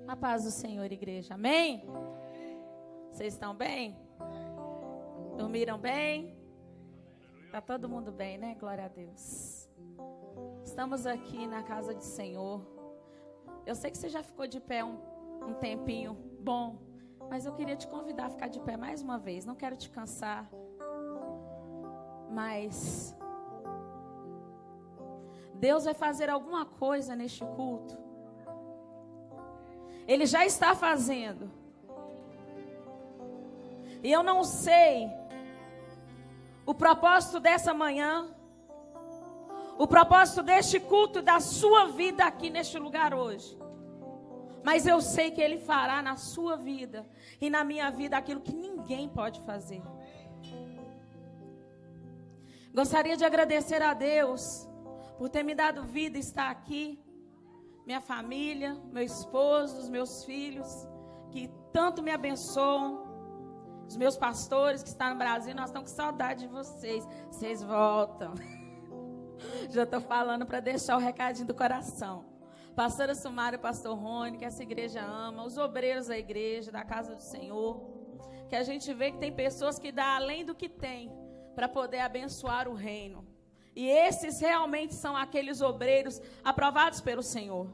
A paz do Senhor, igreja. Amém? Vocês estão bem? Dormiram bem? Está todo mundo bem, né? Glória a Deus. Estamos aqui na casa do Senhor. Eu sei que você já ficou de pé um tempinho bom, mas eu queria te convidar a ficar de pé mais uma vez. Não quero te cansar, mas Deus vai fazer alguma coisa neste culto. Ele já está fazendo. E eu não sei o propósito dessa manhã, o propósito deste culto, da sua vida aqui neste lugar hoje. Mas eu sei que Ele fará na sua vida e na minha vida aquilo que ninguém pode fazer. Gostaria de agradecer a Deus por ter me dado vida e estar aqui. Minha família, meu esposo, os meus filhos, que tanto me abençoam. Os meus pastores que estão no Brasil, nós estamos com saudade de vocês. Vocês voltam. Já estou falando para deixar o recadinho do coração. Pastora Sumara e pastor Rony, que essa igreja ama. Os obreiros da igreja, da casa do Senhor. Que a gente vê que tem pessoas que dão além do que tem para poder abençoar o reino. E esses realmente são aqueles obreiros aprovados pelo Senhor.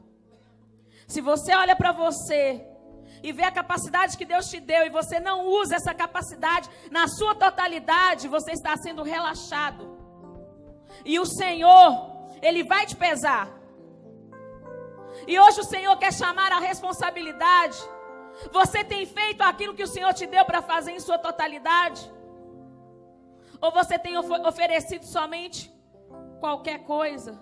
Se você olha para você e vê a capacidade que Deus te deu e você não usa essa capacidade na sua totalidade, você está sendo relaxado. E o Senhor, Ele vai te pesar. E hoje o Senhor quer chamar a responsabilidade. Você tem feito aquilo que o Senhor te deu para fazer em sua totalidade? Ou você tem oferecido somente qualquer coisa?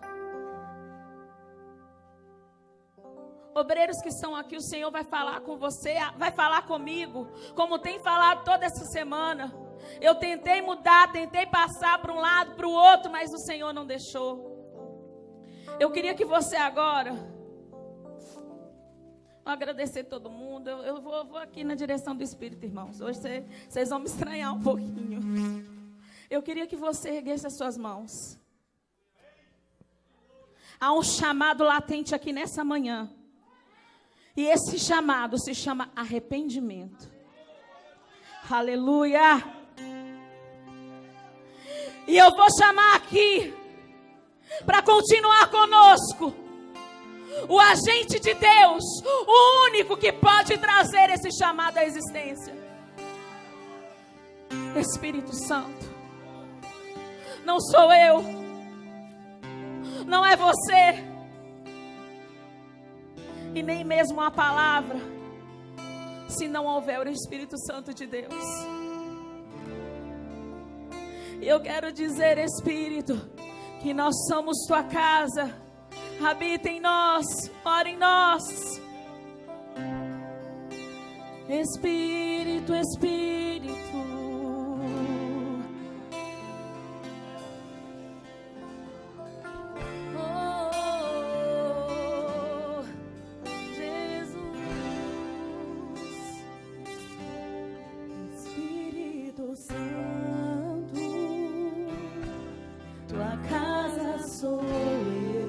Obreiros que estão aqui, o Senhor vai falar com você, vai falar comigo, como tem falado toda essa semana. Eu tentei mudar, tentei passar para um lado, para o outro, mas o Senhor não deixou. Eu queria que você agora, vou agradecer todo mundo, eu vou aqui na direção do Espírito, irmãos. Hoje vocês vão me estranhar um pouquinho. Eu queria que você erguesse as suas mãos. Há um chamado latente aqui nessa manhã. E esse chamado se chama arrependimento. Aleluia. E eu vou chamar aqui, para continuar conosco, o agente de Deus, o único que pode trazer esse chamado à existência. Espírito Santo. Não sou eu. Não é você. E nem mesmo a palavra, se não houver o Espírito Santo de Deus. E eu quero dizer, Espírito, que nós somos tua casa. Habita em nós, ora em nós. Espírito, Espírito.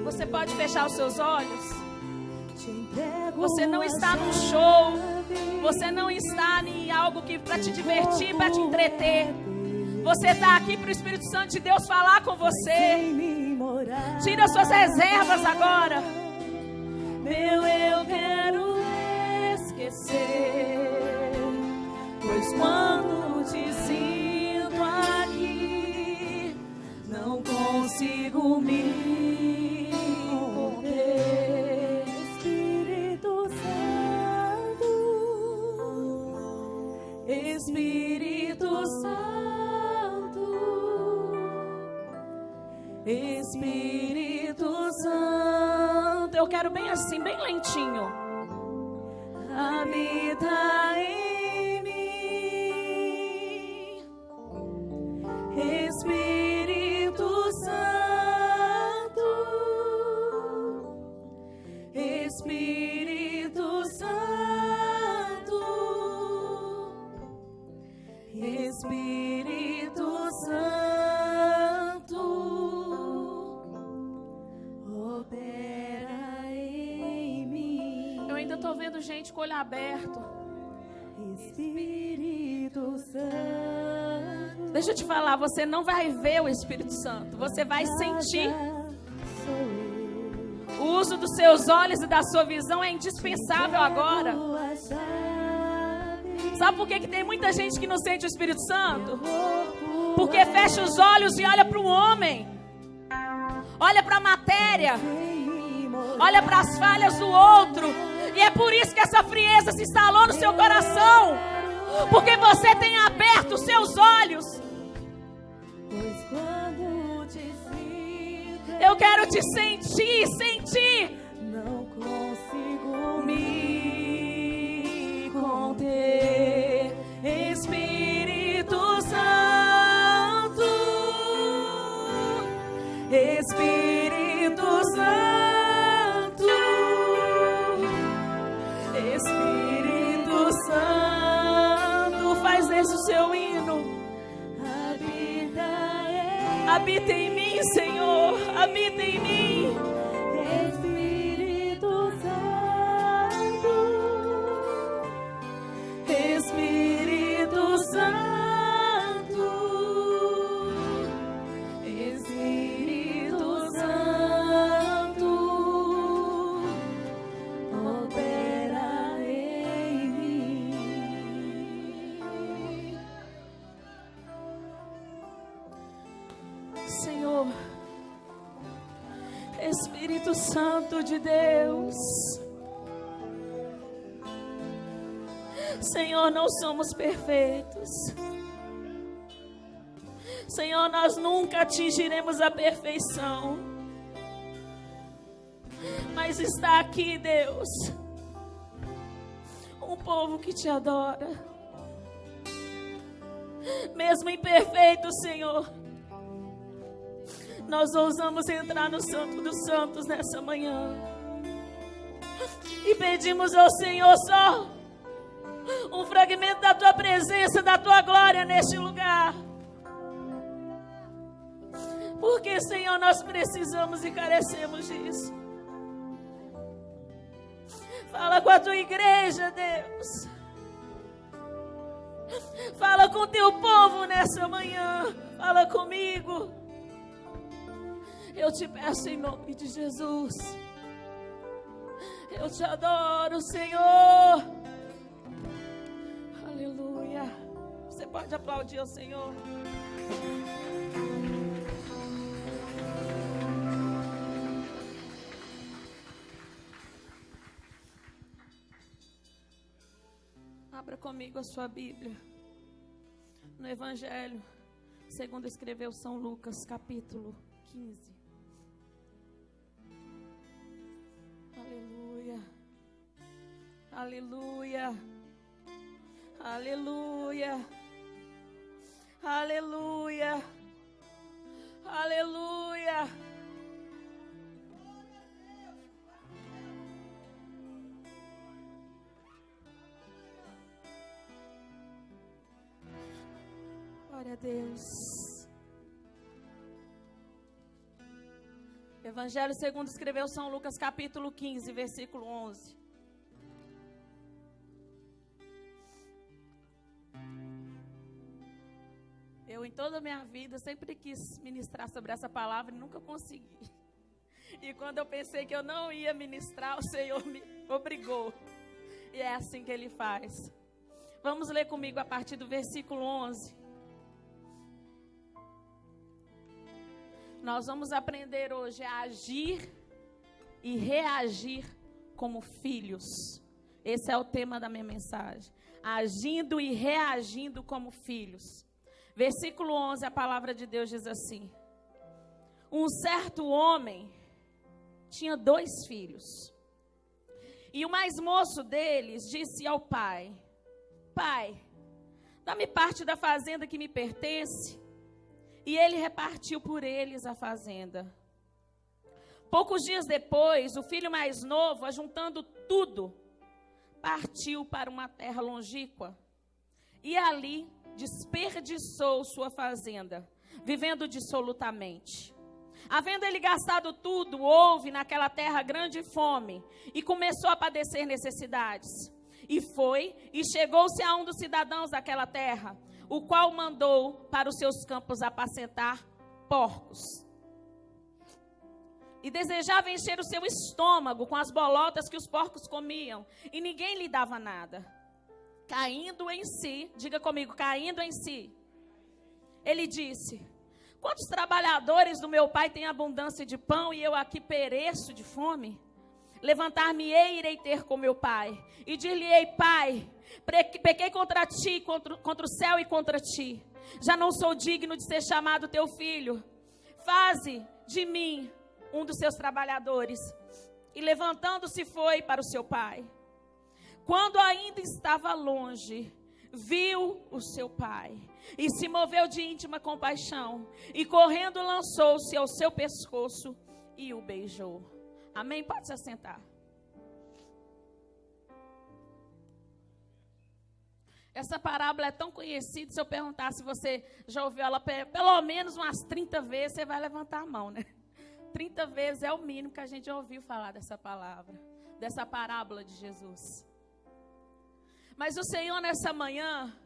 Você pode fechar os seus olhos. Você não está num show. Você não está em algo que para te divertir, para te entreter. Você está aqui para o Espírito Santo de Deus falar com você. Tira suas reservas agora. Eu quero esquecer, pois quando te sinto aqui, não consigo me conter. Espírito Santo, Espírito Santo, Espírito Santo. Eu quero bem assim, bem lentinho. Habita em mim, Espírito Santo, Espírito Santo, Espírito Santo, opera em mim. Eu ainda estou vendo gente com o olho aberto. Espírito Santo. Deixa eu te falar, você não vai ver o Espírito Santo, você vai sentir. O uso dos seus olhos e da sua visão é indispensável agora. Sabe por que tem muita gente que não sente o Espírito Santo? Porque fecha os olhos e olha para o homem, olha para a matéria, olha para as falhas do outro. E é por isso que essa frieza se instalou no seu coração, porque você tem aberto os seus olhos. Eu quero te sentir. Não consigo Me conter, Espírito Santo, Espírito Santo, Espírito Santo, faz esse o seu hino. Habita em mim, Senhor, habita em mim. Espírito Santo, Espírito Santo, Espírito Santo, opera em mim. Senhor, Espírito Santo de Deus. Senhor, não somos perfeitos. Senhor, nós nunca atingiremos a perfeição. Mas está aqui, Deus, um povo que te adora. Mesmo imperfeito, Senhor, nós ousamos entrar no Santo dos Santos nessa manhã. E pedimos ao Senhor só um fragmento da Tua presença, da Tua glória neste lugar. Porque, Senhor, nós precisamos e carecemos disso. Fala com a Tua igreja, Deus. Fala com o Teu povo nessa manhã. Fala comigo. Eu te peço em nome de Jesus. Eu te adoro, Senhor. Aleluia. Você pode aplaudir ao Senhor. Abra comigo a sua Bíblia. No Evangelho, segundo escreveu São Lucas, capítulo 15. Aleluia. Aleluia. Aleluia. Aleluia. Aleluia. Glória a Deus. Evangelho segundo escreveu São Lucas, capítulo 15, versículo 11. Eu, em toda a minha vida, sempre quis ministrar sobre essa palavra e nunca consegui. E quando eu pensei que eu não ia ministrar, o Senhor me obrigou. E é assim que Ele faz. Vamos ler comigo a partir do versículo 11. Nós vamos aprender hoje a agir e reagir como filhos. Esse é o tema da minha mensagem. Agindo e reagindo como filhos. Versículo 11, a palavra de Deus diz assim: um certo homem tinha 2 filhos. E o mais moço deles disse ao pai: Pai, dá-me parte da fazenda que me pertence. E ele repartiu por eles a fazenda. Poucos dias depois, o filho mais novo, ajuntando tudo, partiu para uma terra longínqua. E ali desperdiçou sua fazenda, vivendo dissolutamente. Havendo ele gastado tudo, houve naquela terra grande fome, e começou a padecer necessidades. E foi, e chegou-se a um dos cidadãos daquela terra, o qual mandou para os seus campos apacentar porcos. E desejava encher o seu estômago com as bolotas que os porcos comiam, e ninguém lhe dava nada. Caindo em si, diga comigo, caindo em si, ele disse: quantos trabalhadores do meu pai têm abundância de pão e eu aqui pereço de fome? Levantar-me-ei e irei ter com meu pai, e dir-lhe-ei: pai, pequei contra ti, contra o céu e contra ti. Já não sou digno de ser chamado teu filho. Faze de mim um dos seus trabalhadores. E levantando-se foi para o seu pai. Quando ainda estava longe, viu o seu pai, e se moveu de íntima compaixão, e correndo lançou-se ao seu pescoço e o beijou. Amém? Pode se assentar. Essa parábola é tão conhecida, se eu perguntar se você já ouviu ela pelo menos umas 30 vezes, você vai levantar a mão, né? 30 vezes é o mínimo que a gente já ouviu falar dessa palavra, dessa parábola de Jesus. Mas o Senhor, nessa manhã,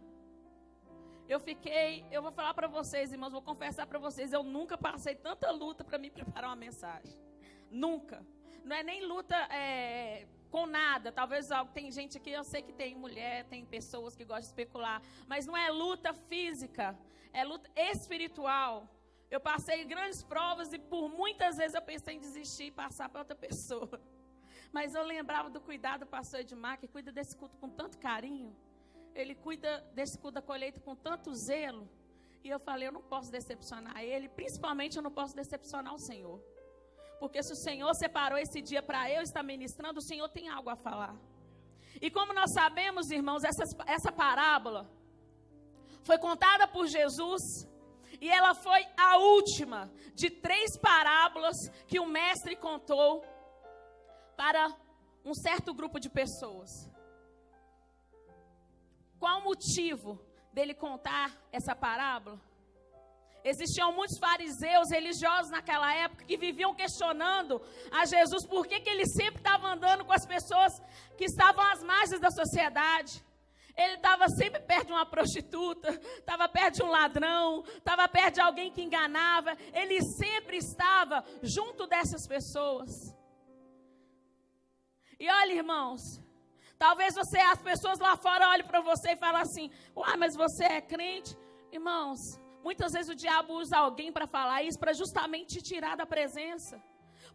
eu vou falar para vocês, irmãos, vou confessar para vocês, eu nunca passei tanta luta para me preparar uma mensagem. Nunca. Não é nem luta com nada. Talvez tem gente aqui, eu sei que tem mulher, tem pessoas que gostam de especular, mas não é luta física, é luta espiritual. Eu passei grandes provas e por muitas vezes eu pensei em desistir e passar para outra pessoa. Mas eu lembrava do cuidado do pastor Edmar, que cuida desse culto com tanto carinho. Ele cuida desse culto da colheita com tanto zelo. E eu falei, eu não posso decepcionar ele, principalmente eu não posso decepcionar o Senhor. Porque se o Senhor separou esse dia para eu estar ministrando, o Senhor tem algo a falar. E como nós sabemos, irmãos, essa parábola foi contada por Jesus. E ela foi a última de 3 parábolas que o mestre contou para um certo grupo de pessoas. Qual o motivo dele contar essa parábola? Existiam muitos fariseus religiosos naquela época que viviam questionando a Jesus por que ele sempre estava andando com as pessoas que estavam às margens da sociedade. Ele estava sempre perto de uma prostituta, estava perto de um ladrão, estava perto de alguém que enganava. Ele sempre estava junto dessas pessoas. E olha, irmãos, talvez as pessoas lá fora olhem para você e falem assim: uai, mas você é crente? Irmãos, muitas vezes o diabo usa alguém para falar isso, para justamente te tirar da presença.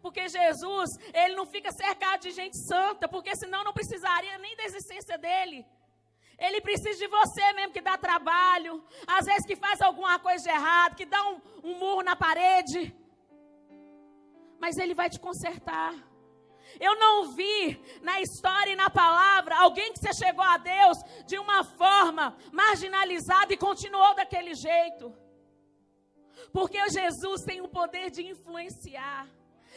Porque Jesus, ele não fica cercado de gente santa, porque senão não precisaria nem da existência dele. Ele precisa de você mesmo, que dá trabalho, às vezes que faz alguma coisa de errado, que dá um murro na parede. Mas ele vai te consertar. Eu não vi na história e na palavra alguém que se chegou a Deus de uma forma marginalizada e continuou daquele jeito. Porque Jesus tem o poder de influenciar.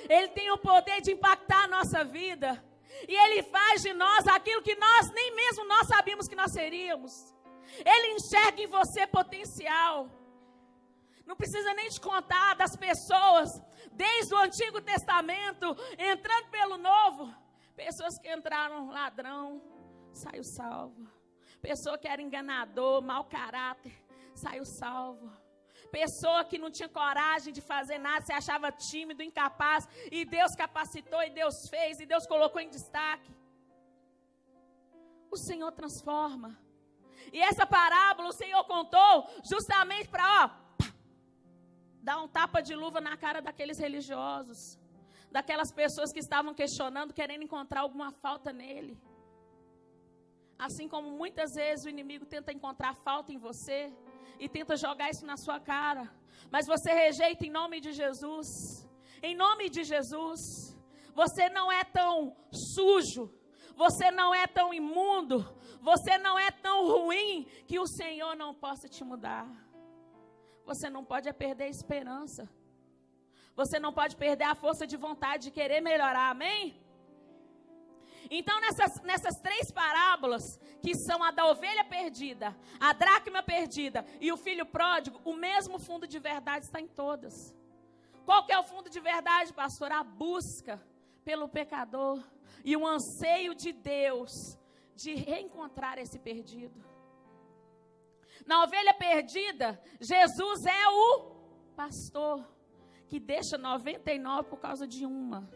Ele tem o poder de impactar a nossa vida. E Ele faz de nós aquilo que nós, nem mesmo nós sabíamos que nós seríamos. Ele enxerga em você potencial. Não precisa nem te contar das pessoas, desde o Antigo Testamento, entrando pelo Novo. Pessoas que entraram ladrão, saiu salvo. Pessoa que era enganador, mau caráter, saiu salvo. Pessoa que não tinha coragem de fazer nada, se achava tímido, incapaz, e Deus capacitou, e Deus fez, e Deus colocou em destaque. O Senhor transforma. E essa parábola o Senhor contou justamente para dar um tapa de luva na cara daqueles religiosos, daquelas pessoas que estavam questionando, querendo encontrar alguma falta nele. Assim como muitas vezes o inimigo tenta encontrar falta em você, e tenta jogar isso na sua cara, mas você rejeita em nome de Jesus. Em nome de Jesus. Você não é tão sujo, você não é tão imundo, você não é tão ruim que o Senhor não possa te mudar. Você não pode perder a esperança. Você não pode perder a força de vontade de querer melhorar, amém? Então, nessas 3 parábolas, que são a da ovelha perdida, a dracma perdida e o filho pródigo, o mesmo fundo de verdade está em todas. Qual que é o fundo de verdade, pastor? A busca pelo pecador e o anseio de Deus de reencontrar esse perdido. Na ovelha perdida, Jesus é o pastor que deixa 99 por causa de uma.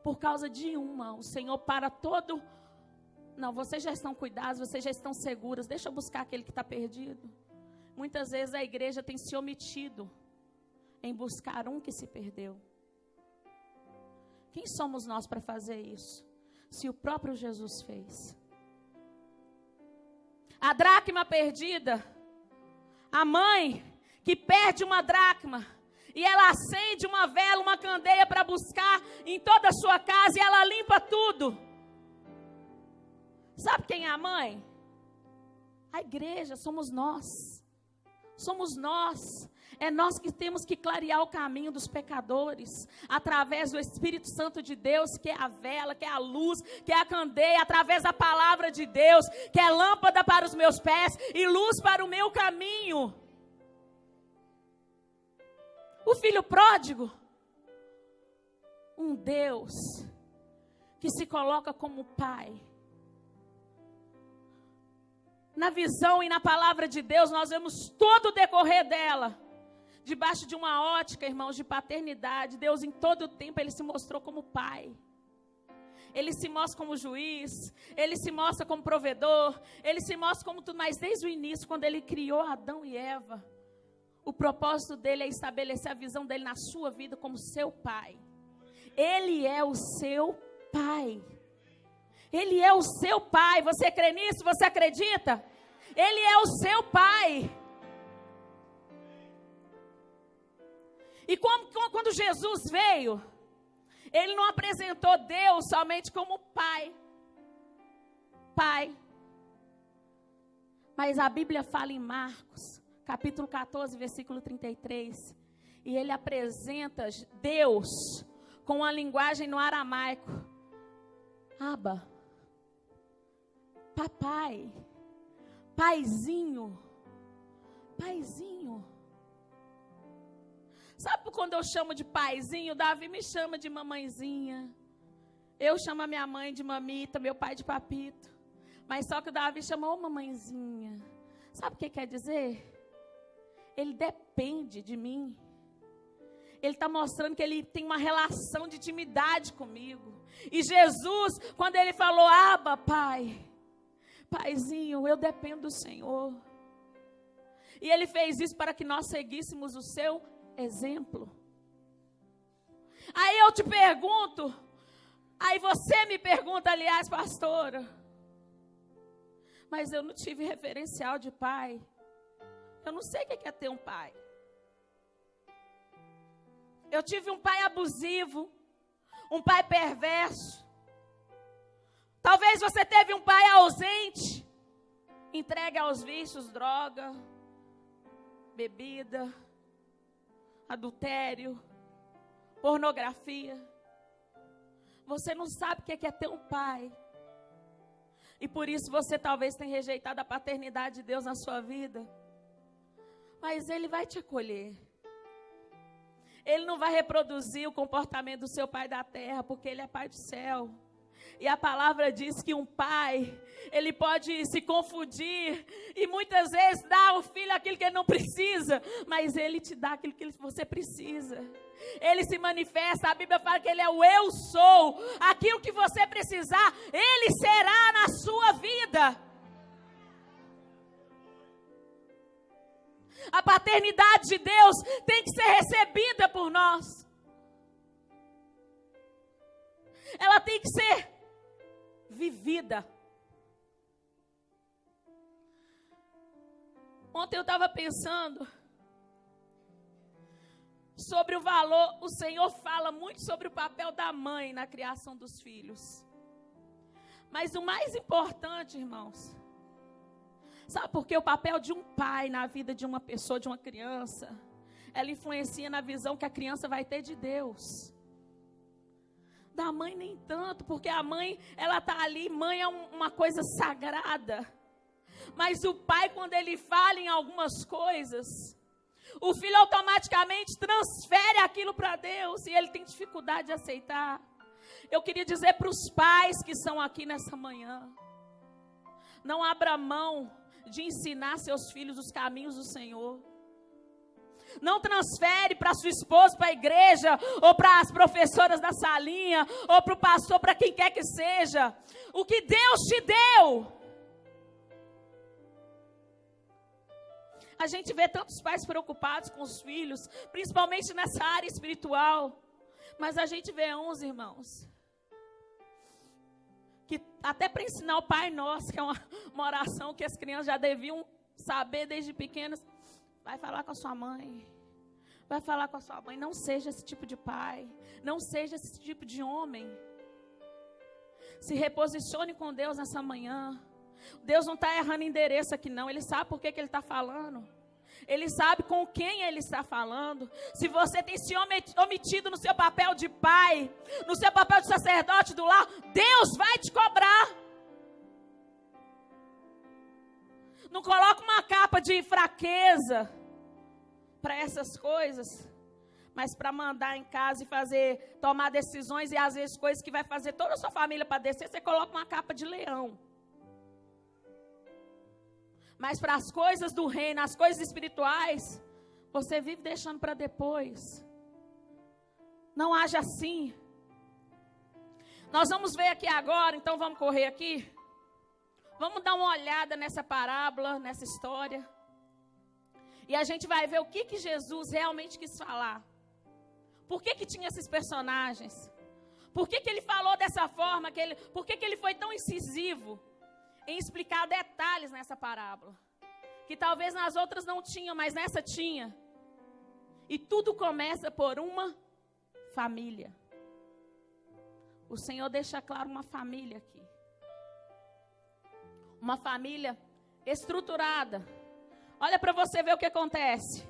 Por causa de uma, o Senhor para todo. Não, vocês já estão cuidados, vocês já estão seguros. Deixa eu buscar aquele que está perdido. Muitas vezes a igreja tem se omitido em buscar um que se perdeu. Quem somos nós para fazer isso? Se o próprio Jesus fez. A dracma perdida, a mãe que perde uma dracma, e ela acende uma vela, uma candeia para buscar em toda a sua casa, e ela limpa tudo. Sabe quem é a mãe? A igreja, somos nós. Somos nós. É nós que temos que clarear o caminho dos pecadores, através do Espírito Santo de Deus, que é a vela, que é a luz, que é a candeia, através da palavra de Deus, que é lâmpada para os meus pés e luz para o meu caminho. O filho pródigo, um Deus que se coloca como pai. Na visão e na palavra de Deus, nós vemos todo o decorrer dela, debaixo de uma ótica, irmãos, de paternidade. Deus, em todo o tempo, Ele se mostrou como pai. Ele se mostra como juiz, Ele se mostra como provedor, Ele se mostra como tudo, mas desde o início, quando Ele criou Adão e Eva, o propósito dele é estabelecer a visão dele na sua vida como seu pai. Ele é o seu pai. Ele é o seu pai. Você crê nisso? Você acredita? Ele é o seu pai. E quando Jesus veio, Ele não apresentou Deus somente como pai. Pai. Mas a Bíblia fala em Marcos, capítulo 14, versículo 33. E Ele apresenta Deus com uma linguagem no aramaico. Abba. Papai. Paizinho. Paizinho. Sabe quando eu chamo de paizinho? Davi me chama de mamãezinha. Eu chamo a minha mãe de mamita, meu pai de papito. Mas só que o Davi chamou mamãezinha. Sabe o que quer dizer? Ele depende de mim. Ele está mostrando que ele tem uma relação de intimidade comigo. E Jesus, quando ele falou, Abba, pai, paizinho, eu dependo do Senhor. E ele fez isso para que nós seguíssemos o seu exemplo. Aí eu te pergunto, aí você me pergunta, aliás, pastora, mas eu não tive referencial de pai. Eu não sei o que é ter um pai. Eu tive um pai abusivo, um pai perverso. Talvez você teve um pai ausente, entregue aos vícios, droga, bebida, adultério, pornografia. Você não sabe o que é ter um pai. E por isso você talvez tenha rejeitado a paternidade de Deus na sua vida. Mas Ele vai te acolher. Ele não vai reproduzir o comportamento do seu pai da terra, porque Ele é pai do céu. E a palavra diz que um pai, ele pode se confundir e muitas vezes dar ao filho aquilo que ele não precisa, mas ele te dá aquilo que você precisa. Ele se manifesta, a Bíblia fala que Ele é o eu sou. Aquilo que você precisar, Ele será na sua vida. A paternidade de Deus tem que ser recebida por nós. Ela tem que ser vivida. Ontem eu estava pensando sobre o valor. O Senhor fala muito sobre o papel da mãe na criação dos filhos. Mas o mais importante, irmãos, sabe por que o papel de um pai na vida de uma pessoa, de uma criança, ela influencia na visão que a criança vai ter de Deus. Da mãe nem tanto, porque a mãe, ela está ali, mãe é uma coisa sagrada. Mas o pai, quando ele fala em algumas coisas, o filho automaticamente transfere aquilo para Deus e ele tem dificuldade de aceitar. Eu queria dizer para os pais que estão aqui nessa manhã, não abra mão de ensinar seus filhos os caminhos do Senhor. Não transfere para sua esposa, para a igreja, ou para as professoras da salinha, ou para o pastor, para quem quer que seja. O que Deus te deu. A gente vê tantos pais preocupados com os filhos, principalmente nessa área espiritual. Mas a gente vê uns, irmãos, que até para ensinar o Pai Nosso, que é uma oração que as crianças já deviam saber desde pequenas. Vai falar com a sua mãe. Vai falar com a sua mãe. Não seja esse tipo de pai. Não seja esse tipo de homem. Se reposicione com Deus nessa manhã. Deus não está errando endereço aqui não. Ele sabe por que Ele está falando. Ele sabe com quem Ele está falando. Se você tem se omitido no seu papel de pai, no seu papel de sacerdote do lar, Deus vai te cobrar. Não coloca uma capa de fraqueza para essas coisas, mas para mandar em casa e tomar decisões e às vezes coisas que vai fazer toda a sua família padecer, você coloca uma capa de leão. Mas para as coisas do reino, as coisas espirituais, você vive deixando para depois. Não age assim. Nós vamos ver aqui agora, então vamos correr aqui. Vamos dar uma olhada nessa parábola, nessa história. E a gente vai ver o que Jesus realmente quis falar. Por que tinha esses personagens? Por que ele falou dessa forma? Por que ele foi tão incisivo em explicar detalhes nessa parábola? Que talvez nas outras não tinha, mas nessa tinha. E tudo começa por uma família. O Senhor deixa claro uma família aqui. Uma família estruturada. Olha para você ver o que acontece.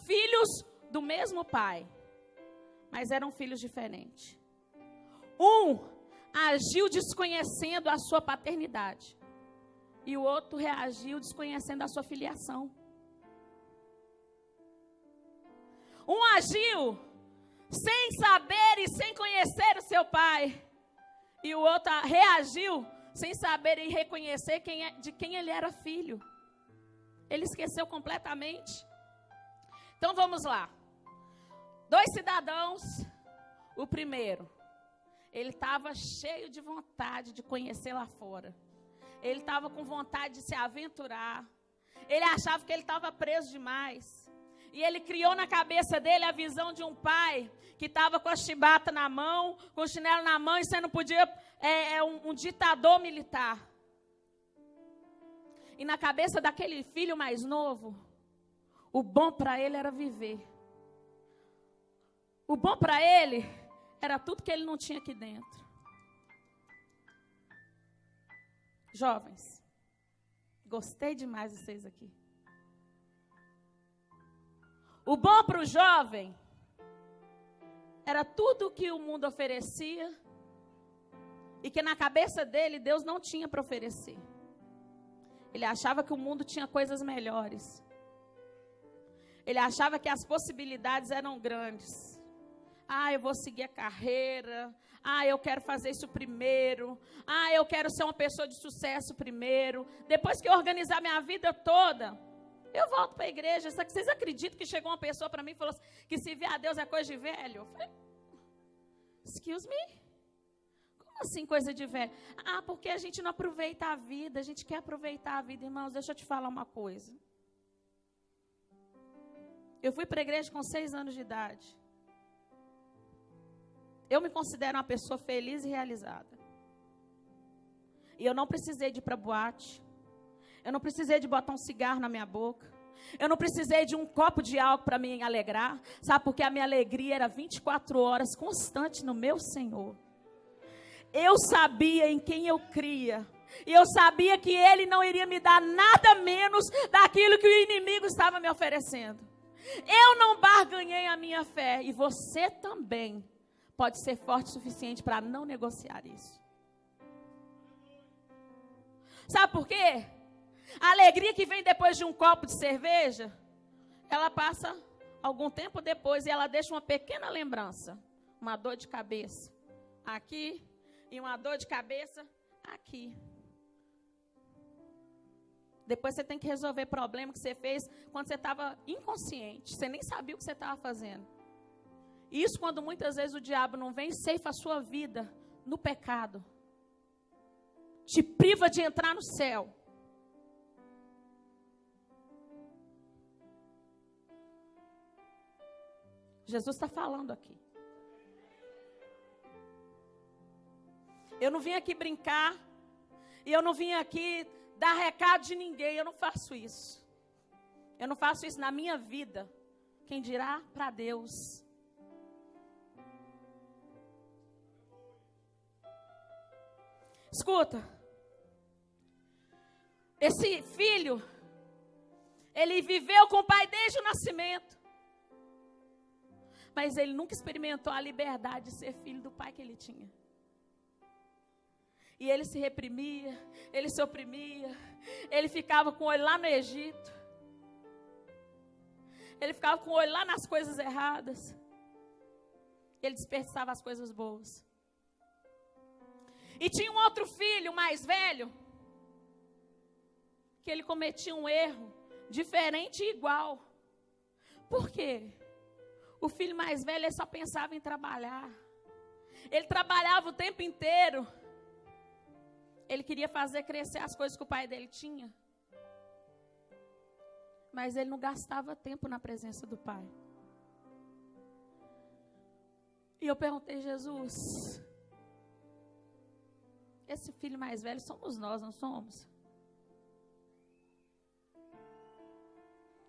Filhos do mesmo pai. Mas eram filhos diferentes. Um agiu desconhecendo a sua paternidade. E o outro reagiu desconhecendo a sua filiação. Um agiu sem saber e sem conhecer o seu pai. E o outro reagiu sem saber e reconhecer de quem ele era filho. Ele esqueceu completamente. Então vamos lá. 2 cidadãos. O primeiro, ele estava cheio de vontade de conhecer lá fora. Ele estava com vontade de se aventurar. Ele achava que ele estava preso demais. E ele criou na cabeça dele a visão de um pai que estava com a chibata na mão, com o chinelo na mão, e você não podia, um ditador militar. E na cabeça daquele filho mais novo, o bom para ele era viver. O bom para ele era tudo que ele não tinha aqui dentro. Jovens, gostei demais de vocês aqui. O bom para o jovem era tudo o que o mundo oferecia e que na cabeça dele Deus não tinha para oferecer. Ele achava que o mundo tinha coisas melhores. Ele achava que as possibilidades eram grandes. Eu vou seguir a carreira. Eu quero fazer isso primeiro. Eu quero ser uma pessoa de sucesso primeiro. Depois que eu organizar minha vida toda, eu volto para a igreja. Só que vocês acreditam que chegou uma pessoa para mim e falou assim, que se ver a Deus é coisa de velho? Eu falei, excuse me? Como assim coisa de velho? Porque a gente não aproveita a vida. A gente quer aproveitar a vida. Irmãos, deixa eu te falar uma coisa. Eu fui para a igreja com 6 anos de idade. Eu me considero uma pessoa feliz e realizada. E eu não precisei de ir para boate. Eu não precisei de botar um cigarro na minha boca. Eu não precisei de um copo de álcool para me alegrar. Sabe, porque a minha alegria era 24 horas constante no meu Senhor. Eu sabia em quem eu cria. E eu sabia que Ele não iria me dar nada menos daquilo que o inimigo estava me oferecendo. Eu não barganhei a minha fé. E você também pode ser forte o suficiente para não negociar isso. Sabe por quê? A alegria que vem depois de um copo de cerveja, ela passa algum tempo depois e ela deixa uma pequena lembrança. Uma dor de cabeça aqui e uma dor de cabeça aqui. Depois você tem que resolver problema que você fez quando você estava inconsciente. Você nem sabia o que você estava fazendo. Isso quando muitas vezes o diabo não vem e ceifa a sua vida no pecado. Te priva de entrar no céu. Jesus está falando aqui. Eu não vim aqui brincar. E eu não vim aqui dar recado de ninguém. Eu não faço isso. Eu não faço isso na minha vida. Quem dirá para Deus. Escuta. Esse filho, ele viveu com o pai desde o nascimento. Mas ele nunca experimentou a liberdade de ser filho do pai que ele tinha. E ele se reprimia, ele se oprimia, ele ficava com o olho lá no Egito. Ele ficava com o olho lá nas coisas erradas. Ele desperdiçava as coisas boas. E tinha um outro filho mais velho, que ele cometia um erro diferente e igual. Por quê? O filho mais velho, ele só pensava em trabalhar. Ele trabalhava o tempo inteiro. Ele queria fazer crescer as coisas que o pai dele tinha. Mas ele não gastava tempo na presença do pai. E eu perguntei, Jesus, esse filho mais velho somos nós, não somos?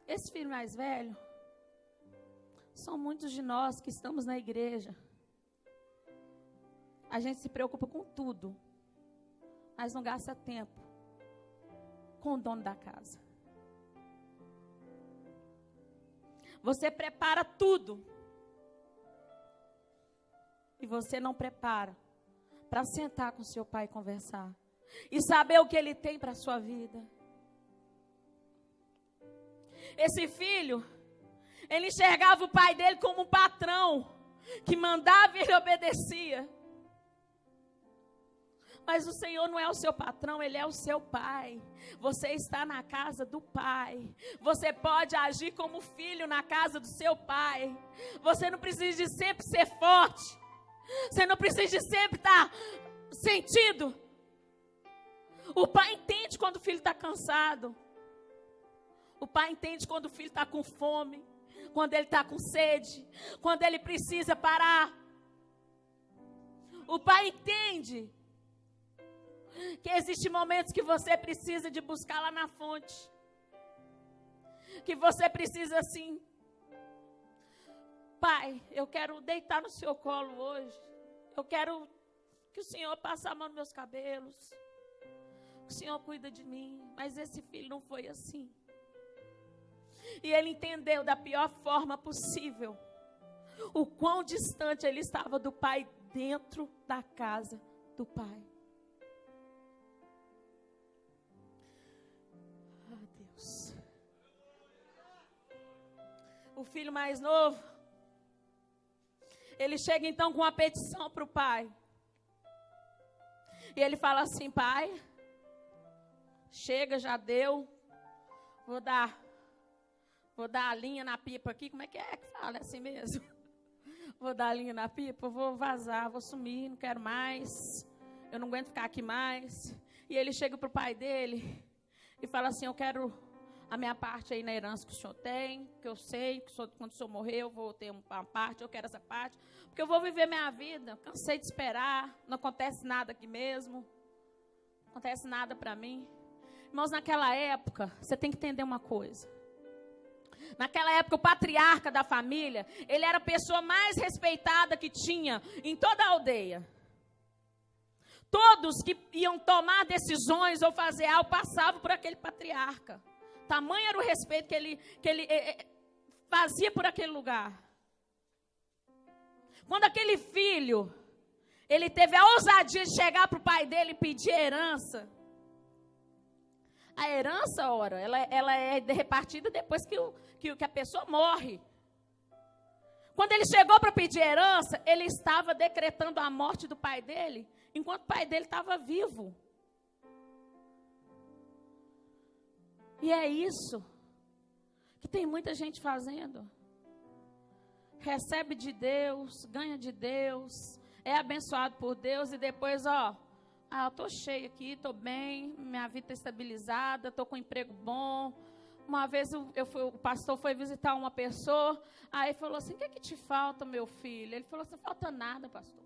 Esse filho mais velho são muitos de nós que estamos na igreja. A gente se preocupa com tudo, mas não gasta tempo com o dono da casa. Você prepara tudo e você não prepara para sentar com seu pai e conversar e saber o que ele tem para a sua vida. Esse filho, ele enxergava o pai dele como um patrão que mandava e ele obedecia. Mas o Senhor não é o seu patrão, Ele é o seu pai. Você está na casa do pai. Você pode agir como filho na casa do seu pai. Você não precisa de sempre ser forte. Você não precisa de sempre estar sentido. O pai entende quando o filho está cansado. O pai entende quando o filho está com fome. Quando ele está com sede. Quando ele precisa parar. O pai entende que existem momentos que você precisa de buscar lá na fonte. Que você precisa assim. Pai, eu quero deitar no seu colo hoje. Eu quero que o Senhor passe a mão nos meus cabelos. Que o Senhor cuida de mim. Mas esse filho não foi assim. E ele entendeu da pior forma possível o quão distante ele estava do pai dentro da casa do pai. O filho mais novo, ele chega então com uma petição para o pai. E ele fala assim: pai, chega, já deu. Vou dar a linha na pipa aqui. Como é que fala? É assim mesmo? Vou dar a linha na pipa, vou vazar, vou sumir, não quero mais. Eu não aguento ficar aqui mais. E ele chega para o pai dele e fala assim: eu quero a minha parte aí na herança que o senhor tem, que eu sei, que quando o senhor morrer eu vou ter uma parte, eu quero essa parte, porque eu vou viver minha vida, cansei de esperar, não acontece nada aqui mesmo, não acontece nada para mim. Irmãos, naquela época, você tem que entender uma coisa. Naquela época, o patriarca da família, ele era a pessoa mais respeitada que tinha em toda a aldeia. Todos que iam tomar decisões ou fazer algo, passavam por aquele patriarca. Tamanho era o respeito que ele fazia por aquele lugar. Quando aquele filho, ele teve a ousadia de chegar para o pai dele e pedir herança, A herança, ora, ela é repartida depois que a pessoa morre. Quando ele chegou para pedir herança, ele estava decretando a morte do pai dele, enquanto o pai dele estava vivo. E é isso que tem muita gente fazendo. Recebe de Deus, ganha de Deus, é abençoado por Deus e depois, eu estou cheio aqui, estou bem, minha vida está estabilizada, estou com um emprego bom. Uma vez o pastor foi visitar uma pessoa, aí falou assim, o que te falta, meu filho? Ele falou assim, não falta nada, pastor.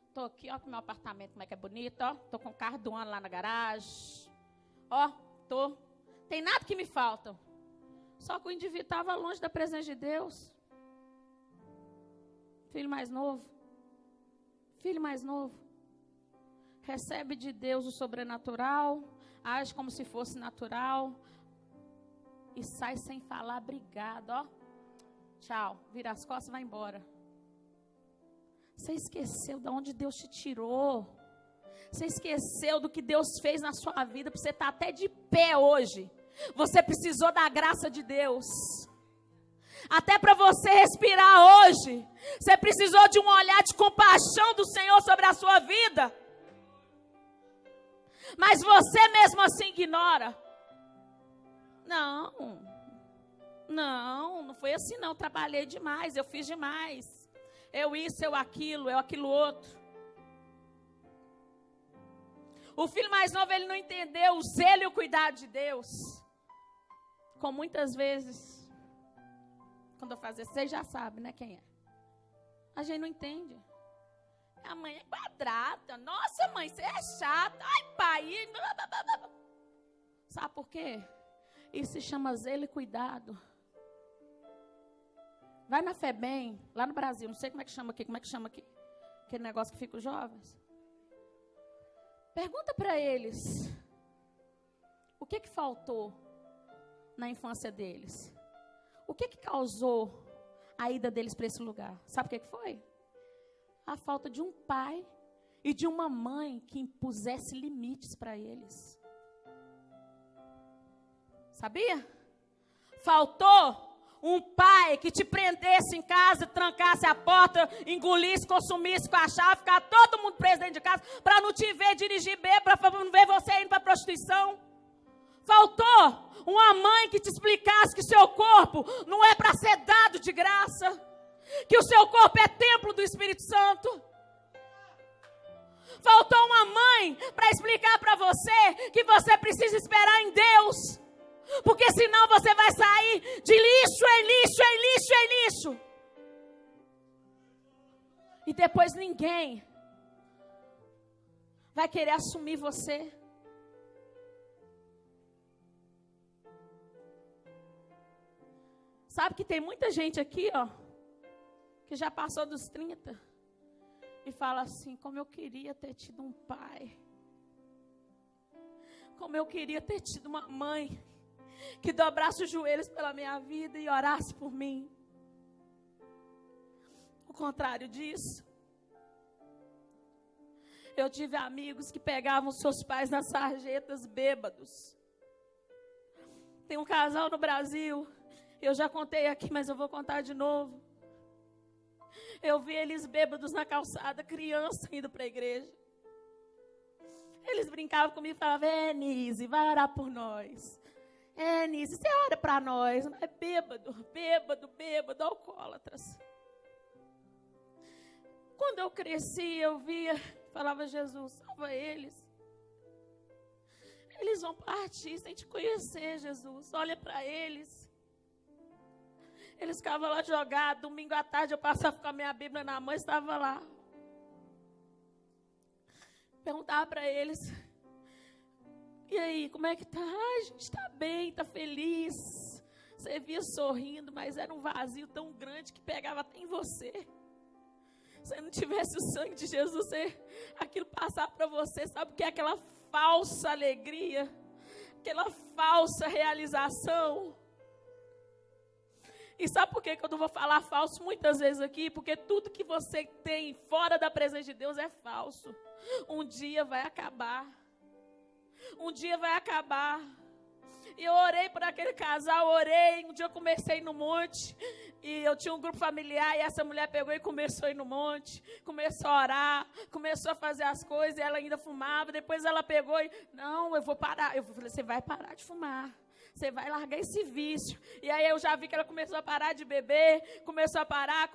Estou aqui, com meu apartamento, como é que é bonito, estou com o carro do ano lá na garagem. Tem nada que me falta. Só que o indivíduo estava longe da presença de Deus. Filho mais novo, recebe de Deus o sobrenatural, age como se fosse natural e sai sem falar obrigado, tchau, vira as costas e vai embora. Você esqueceu de onde Deus te tirou, você esqueceu do que Deus fez na sua vida, para você estar até de pé hoje. Você precisou da graça de Deus. Até para você respirar hoje, você precisou de um olhar de compaixão do Senhor sobre a sua vida. Mas você mesmo assim ignora. Não foi assim não, trabalhei demais, eu fiz demais. Eu isso, eu aquilo outro. O filho mais novo, ele não entendeu o zelo e o cuidado de Deus. Com muitas vezes, quando eu faço isso, vocês já sabem, né, quem é. A gente não entende. A mãe é quadrada. Nossa, mãe, você é chata. Ai, pai. Sabe por quê? Isso se chama zelo e cuidado. Vai na FEBEM, lá no Brasil. Não sei como é que chama aqui. Aquele negócio que fica os jovens. Pergunta para eles. O que faltou na infância deles? O que causou a ida deles para esse lugar? Sabe o que foi? A falta de um pai e de uma mãe que impusesse limites para eles. Sabia? Faltou um pai que te prendesse em casa, trancasse a porta, engolisse, consumisse com a chave, ficar todo mundo preso dentro de casa, para não te ver dirigir bêbado, para não ver você indo para a prostituição. Faltou uma mãe que te explicasse que seu corpo não é para ser dado de graça, que o seu corpo é templo do Espírito Santo. Faltou uma mãe para explicar para você que você precisa esperar em Deus, porque senão você vai sair de lixo em lixo, em lixo, em lixo. E depois ninguém vai querer assumir você. Sabe que tem muita gente aqui, que já passou dos 30 e fala assim, como eu queria ter tido um pai. Como eu queria ter tido uma mãe que dobrasse os joelhos pela minha vida e orasse por mim. O contrário disso. Eu tive amigos que pegavam seus pais nas sarjetas bêbados. Tem um casal no Brasil, eu já contei aqui, mas eu vou contar de novo. Eu vi eles bêbados na calçada, criança indo para a igreja. Eles brincavam comigo e falavam, Nise, vai orar por nós. Nise, você ora para nós. É bêbado, alcoólatras. Quando eu cresci, eu via, falava, Jesus, salva eles. Eles vão partir sem te conhecer, Jesus. Olha para eles. Eles ficavam lá jogados. Domingo à tarde eu passava com a minha Bíblia na mão e estava lá. Perguntava para eles. E aí, como é que tá? A gente está bem, está feliz. Você via sorrindo, mas era um vazio tão grande que pegava até em você. Se não tivesse o sangue de Jesus, aquilo passava para você. Sabe o que é aquela falsa alegria? Aquela falsa realização? E sabe por que eu não vou falar falso muitas vezes aqui? Porque tudo que você tem fora da presença de Deus é falso. Um dia vai acabar. Um dia vai acabar. E eu orei por aquele casal, orei. Um dia eu comecei no monte. E eu tinha um grupo familiar. E essa mulher pegou e começou a ir no monte. Começou a orar. Começou a fazer as coisas. E ela ainda fumava. Depois ela pegou e... Não, eu vou parar. Eu falei, você vai parar de fumar. Você vai largar esse vício. E aí eu já vi que ela começou a parar de beber. Começou a parar.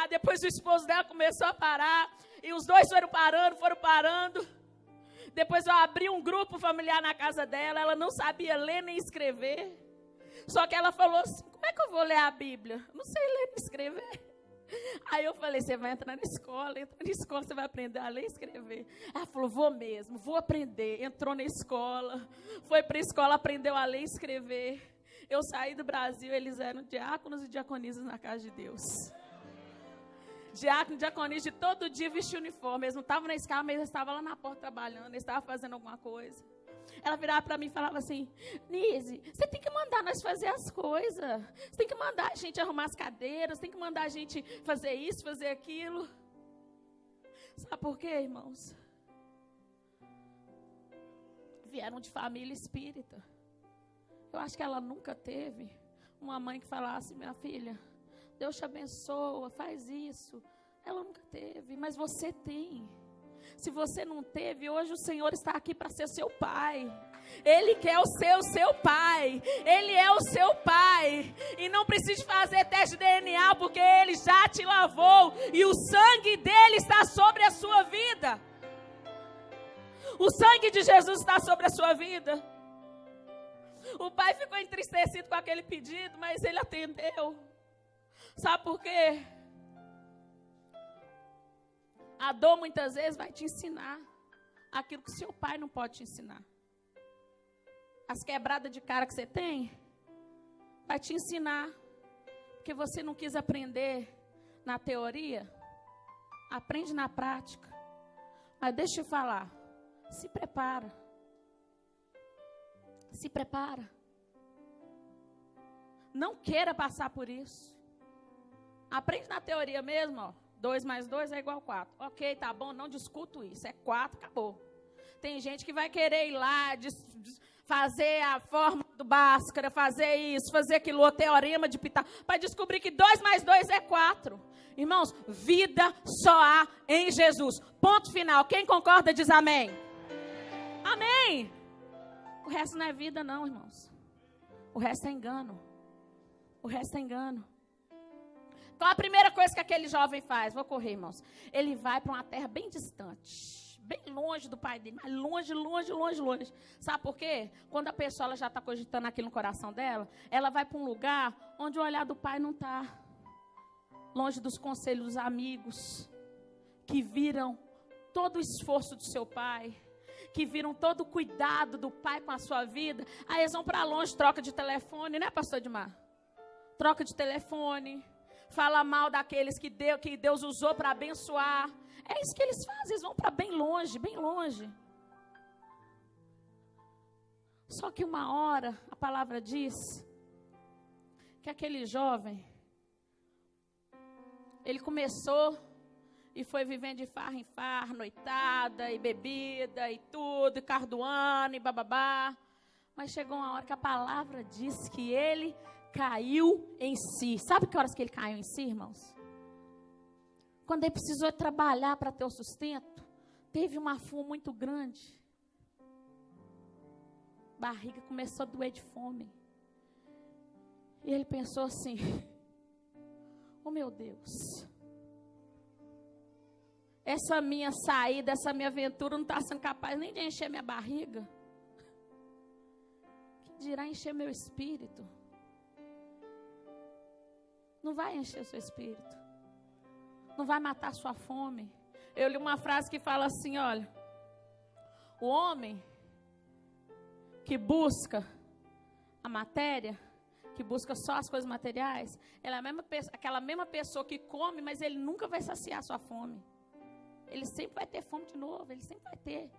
Depois o esposo dela começou a parar. E os dois foram parando. Depois eu abri um grupo familiar na casa dela, ela não sabia ler nem escrever. Só que ela falou assim, como é que eu vou ler a Bíblia? Não sei ler nem escrever. Aí eu falei, você vai entrar na escola você vai aprender a ler e escrever. Ela falou, vou mesmo, vou aprender. Entrou na escola, foi para a escola, aprendeu a ler e escrever. Eu saí do Brasil, eles eram diáconos e diaconisas na casa de Deus. Diácono e diaconisa de todo dia vestia uniforme. Eles não estavam na escala, mas eles estavam lá na porta trabalhando. Eles estavam fazendo alguma coisa. Ela virava para mim e falava assim, Nise, você tem que mandar nós fazer as coisas. Você tem que mandar a gente arrumar as cadeiras. Tem que mandar a gente fazer isso, fazer aquilo. Sabe por quê, irmãos? Vieram de família espírita. Eu acho que ela nunca teve uma mãe que falasse, minha filha, Deus te abençoa, faz isso. Ela nunca teve, mas você tem. Se você não teve, hoje o Senhor está aqui para ser seu pai. Ele quer o seu pai. Ele é o seu pai. E não precisa fazer teste de DNA, porque Ele já te lavou. E o sangue dele está sobre a sua vida. O sangue de Jesus está sobre a sua vida. O pai ficou entristecido com aquele pedido, mas ele atendeu. Sabe por quê? A dor muitas vezes vai te ensinar aquilo que seu pai não pode te ensinar. As quebradas de cara que você tem vai te ensinar, porque você não quis aprender na teoria. Aprende na prática. Mas deixa eu falar, se prepara. Se prepara. Não queira passar por isso. Aprende na teoria mesmo, ó. 2 mais 2 é igual a 4. Ok, tá bom, não discuto isso. É 4, acabou. Tem gente que vai querer ir lá, fazer a forma do Bhaskara, fazer isso, fazer aquilo, o teorema de Pitágoras, para descobrir que 2 mais 2 é 4. Irmãos, vida só há em Jesus. Ponto final. Quem concorda diz amém. Amém. O resto não é vida não, irmãos. O resto é engano. O resto é engano. Qual a primeira coisa que aquele jovem faz? Vou correr, irmãos. Ele vai para uma terra bem distante, bem longe do pai dele, mas longe, longe, longe, longe. Sabe por quê? Quando a pessoa ela já está cogitando aquilo no coração dela, ela vai para um lugar onde o olhar do pai não está. Longe dos conselhos dos amigos, que viram todo o esforço do seu pai, que viram todo o cuidado do pai com a sua vida. Aí eles vão para longe, troca de telefone, né, pastor Edmar? Troca de telefone. Fala mal daqueles que Deus usou para abençoar. É isso que eles fazem, eles vão para bem longe, bem longe. Só que uma hora, a palavra diz, que aquele jovem, ele começou e foi vivendo de farra em farra, noitada e bebida e tudo, e carro do ano e bababá. Mas chegou uma hora que a palavra diz que ele caiu em si. Sabe que horas que ele caiu em si, irmãos? Quando ele precisou trabalhar para ter o sustento, teve uma fome muito grande. Barriga começou a doer de fome. E ele pensou assim, oh meu Deus, essa minha saída, essa minha aventura não está sendo capaz nem de encher minha barriga. Que dirá encher meu espírito? Não vai encher o seu espírito. Não vai matar a sua fome. Eu li uma frase que fala assim, olha. O homem que busca a matéria, que busca só as coisas materiais, ela é aquela mesma pessoa que come, mas ele nunca vai saciar a sua fome. Ele sempre vai ter fome de novo, ele sempre vai ter.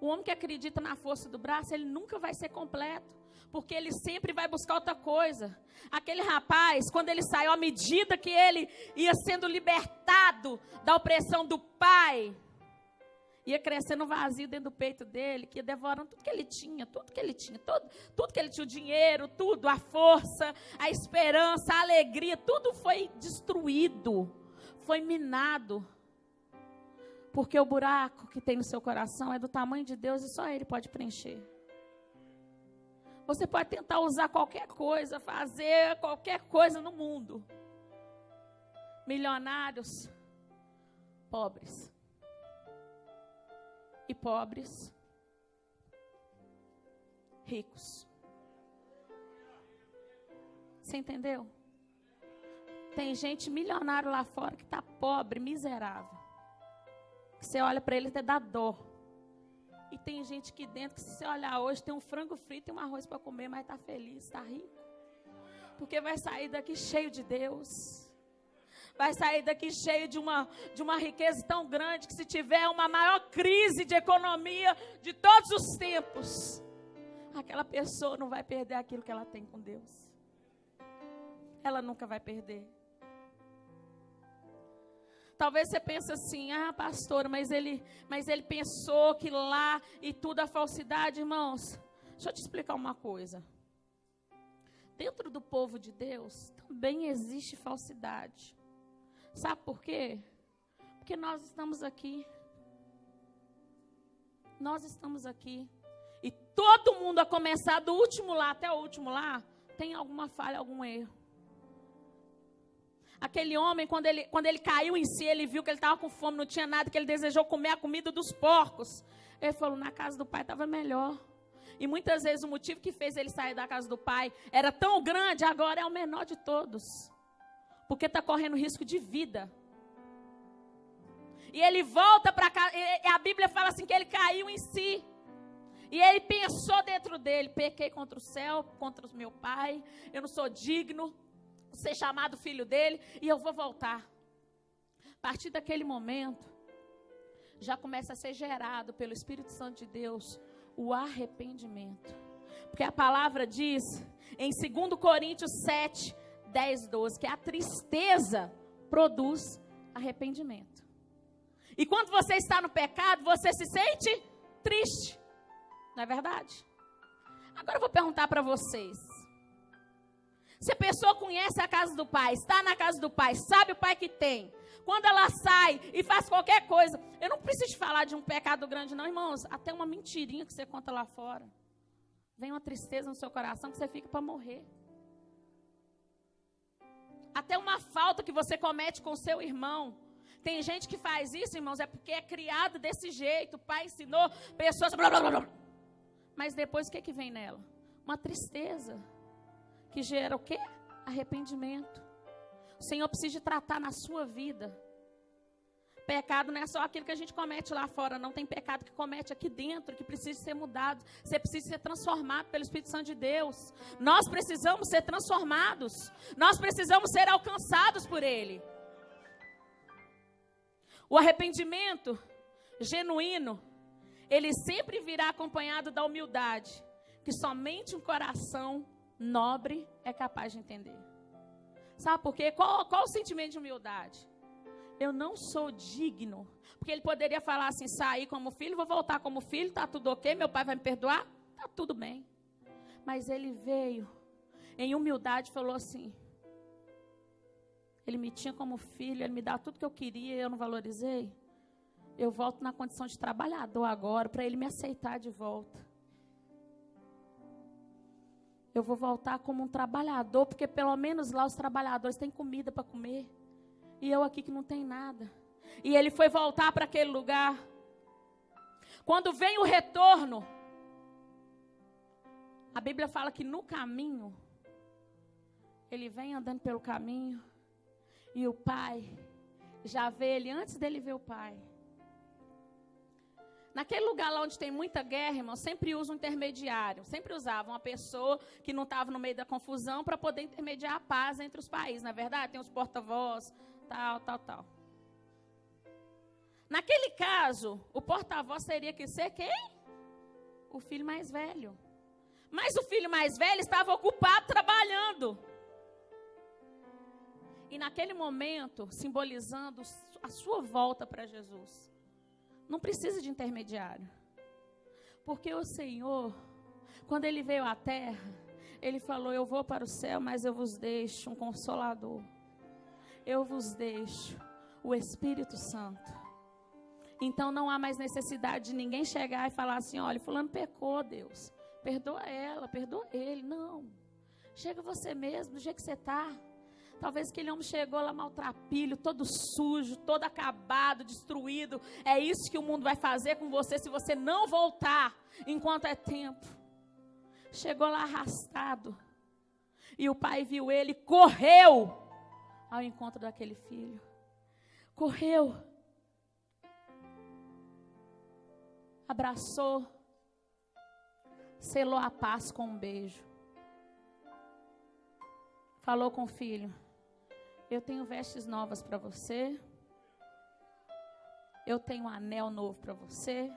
O homem que acredita na força do braço, ele nunca vai ser completo, porque ele sempre vai buscar outra coisa. Aquele rapaz, quando ele saiu, à medida que ele ia sendo libertado da opressão do pai, Ia crescendo vazio dentro do peito dele, que ia devorando tudo que ele tinha, tudo que ele tinha, tudo que ele tinha, o dinheiro, tudo, a força, a esperança, a alegria, tudo foi destruído, foi minado. Porque o buraco que tem no seu coração é do tamanho de Deus e só Ele pode preencher. Você pode tentar usar qualquer coisa, fazer qualquer coisa no mundo. Milionários, pobres. E pobres, ricos. Você entendeu? Tem gente milionário lá fora que está pobre, miserável. Você olha para ele e dá dó. E tem gente aqui dentro que, se você olhar hoje, tem um frango frito e um arroz para comer, mas está feliz, está rico. Porque vai sair daqui cheio de Deus. Vai sair daqui cheio de uma riqueza tão grande que, se tiver uma maior crise de economia de todos os tempos, aquela pessoa não vai perder aquilo que ela tem com Deus. Ela nunca vai perder. Talvez você pense assim, pastora, mas ele pensou que lá e tudo é falsidade. Irmãos, deixa eu te explicar uma coisa. Dentro do povo de Deus também existe falsidade. Sabe por quê? Porque nós estamos aqui. Nós estamos aqui. E todo mundo, a começar do último lá até o último lá, tem alguma falha, algum erro. Aquele homem, quando ele caiu em si, ele viu que ele estava com fome, não tinha nada, que ele desejou comer a comida dos porcos. Ele falou, na casa do pai estava melhor. E muitas vezes o motivo que fez ele sair da casa do pai era tão grande, agora é o menor de todos. Porque está correndo risco de vida. E ele volta para casa, e a Bíblia fala assim que ele caiu em si. E ele pensou dentro dele, pequei contra o céu, contra o meu pai, eu não sou digno de ser chamado filho dele, e eu vou voltar. A partir daquele momento, já começa a ser gerado pelo Espírito Santo de Deus o arrependimento. Porque a palavra diz, em 2 Coríntios 7, 10, 12, que a tristeza produz arrependimento. E quando você está no pecado, você se sente triste. Não é verdade? Agora eu vou perguntar para vocês. Se a pessoa conhece a casa do pai, está na casa do pai, sabe o pai que tem, quando ela sai e faz qualquer coisa, eu não preciso falar de um pecado grande não, irmãos, até uma mentirinha que você conta lá fora, vem uma tristeza no seu coração que você fica para morrer. Até uma falta que você comete com o seu irmão. Tem gente que faz isso, irmãos, é porque é criado desse jeito. O pai ensinou pessoas... Blá, blá, blá, blá. Mas depois o que vem nela? Uma tristeza. Que gera o quê? Arrependimento. O Senhor precisa tratar na sua vida. Pecado não é só aquilo que a gente comete lá fora. Não, tem pecado que comete aqui dentro, que precisa ser mudado. Você precisa ser transformado pelo Espírito Santo de Deus. Nós precisamos ser transformados. Nós precisamos ser alcançados por Ele. O arrependimento genuíno, ele sempre virá acompanhado da humildade, que somente um coração nobre é capaz de entender. Sabe por quê? Qual o sentimento de humildade? Eu não sou digno. Porque ele poderia falar assim, sair como filho, vou voltar como filho, tá tudo ok, meu pai vai me perdoar? Tá tudo bem. Mas ele veio em humildade e falou assim, ele me tinha como filho, ele me dá tudo que eu queria e eu não valorizei. Eu volto na condição de trabalhador agora, para ele me aceitar de volta. Eu vou voltar como um trabalhador, porque pelo menos lá os trabalhadores têm comida para comer. E eu aqui que não tem nada. E ele foi voltar para aquele lugar. Quando vem o retorno, a Bíblia fala que no caminho, ele vem andando pelo caminho, e o pai já vê ele antes dele ver o pai. Naquele lugar lá onde tem muita guerra, irmão, sempre usa um intermediário. Sempre usava uma pessoa que não estava no meio da confusão para poder intermediar a paz entre os países, não é verdade? Tem os porta-voz, tal. Naquele caso, o porta-voz teria que ser quem? O filho mais velho. Mas o filho mais velho estava ocupado trabalhando. E naquele momento, simbolizando a sua volta para Jesus, Não precisa de intermediário. Porque o Senhor, quando Ele veio à terra, Ele falou, eu vou para o céu, mas eu vos deixo um Consolador. Eu vos deixo o Espírito Santo. Então não há mais necessidade de ninguém chegar e falar assim, olha, fulano pecou, Deus. Perdoa ela, perdoa ele. Não. Chega você mesmo, do jeito que você está. Talvez aquele homem chegou lá maltrapilho, todo sujo, todo acabado, destruído. É isso que o mundo vai fazer com você se você não voltar enquanto é tempo. Chegou lá arrastado. E o pai viu ele, correu ao encontro daquele filho. Correu. Abraçou. Selou a paz com um beijo. Falou com o filho. Eu tenho vestes novas para você. Eu tenho um anel novo para você.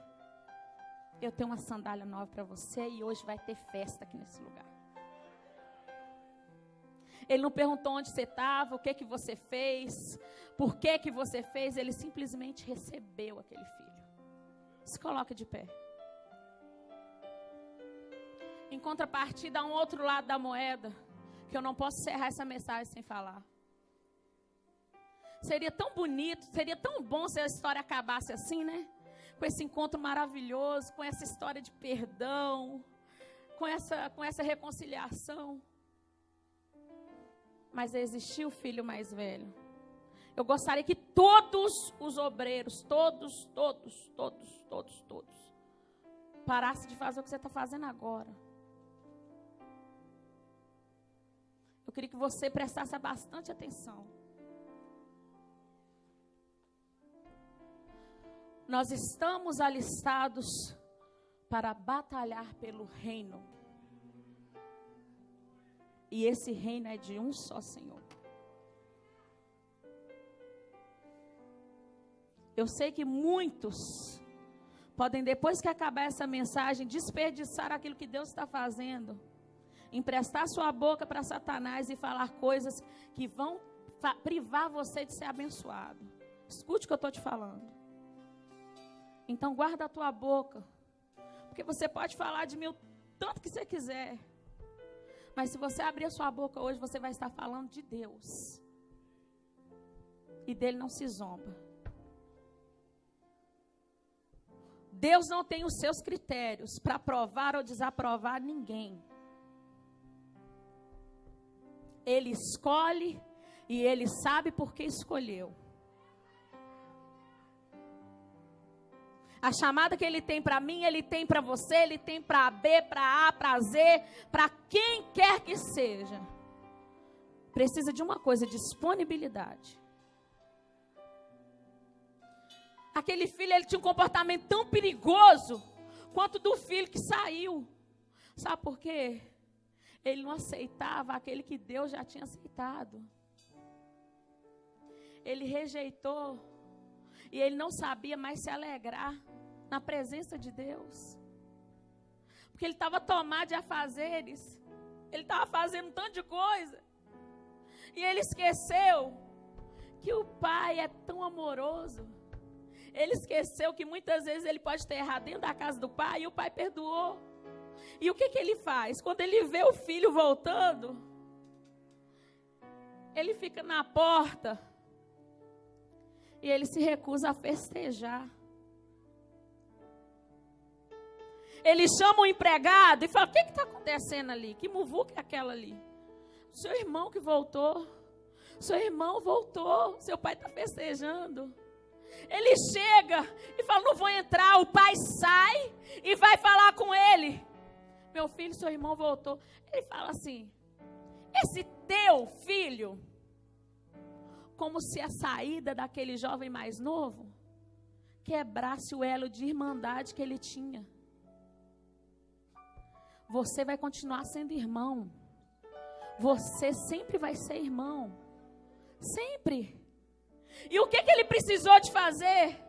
Eu tenho uma sandália nova para você. E hoje vai ter festa aqui nesse lugar. Ele não perguntou onde você estava, o que você fez, por que você fez. Ele simplesmente recebeu aquele filho. Se coloca de pé. Em contrapartida, há um outro lado da moeda, que eu não posso encerrar essa mensagem sem falar. Seria tão bonito, seria tão bom se a história acabasse assim, né? Com esse encontro maravilhoso, com essa história de perdão, com essa reconciliação. Mas existiu o filho mais velho. Eu gostaria que todos os obreiros, todos, parassem de fazer o que você está fazendo agora. Eu queria que você prestasse bastante atenção. Nós estamos alistados para batalhar pelo reino. E esse reino é de um só Senhor. Eu sei que muitos podem, depois que acabar essa mensagem, desperdiçar aquilo que Deus está fazendo. Emprestar sua boca para Satanás e falar coisas que vão privar você de ser abençoado. Escute o que eu estou te falando. Então guarda a tua boca. Porque você pode falar de mim o tanto que você quiser. Mas se você abrir a sua boca hoje, você vai estar falando de Deus. E dele não se zomba. Deus não tem os seus critérios para aprovar ou desaprovar ninguém. Ele escolhe e Ele sabe por que escolheu. A chamada que Ele tem para mim, Ele tem para você, Ele tem para B, para A, para Z, para quem quer que seja. Precisa de uma coisa, disponibilidade. Aquele filho, ele tinha um comportamento tão perigoso quanto do filho que saiu. Sabe por quê? Ele não aceitava aquele que Deus já tinha aceitado. Ele rejeitou. E ele não sabia mais se alegrar na presença de Deus. Porque ele estava tomado de afazeres. Ele estava fazendo um tanto de coisa. E ele esqueceu que o pai é tão amoroso. Ele esqueceu que muitas vezes ele pode ter errado dentro da casa do pai e o pai perdoou. E o que ele faz? Quando ele vê o filho voltando, ele fica na porta e ele se recusa a festejar. Ele chama o empregado e fala, o que está acontecendo ali? Que muvuca é aquela ali? O seu irmão que voltou. Seu irmão voltou, seu pai está festejando. Ele chega e fala, não vou entrar. O pai sai e vai falar com ele. Meu filho, seu irmão voltou. Ele fala assim, esse teu filho, como se a saída daquele jovem mais novo quebrasse o elo de irmandade que ele tinha. Você vai continuar sendo irmão. Você sempre vai ser irmão. Sempre. E o que ele precisou de fazer?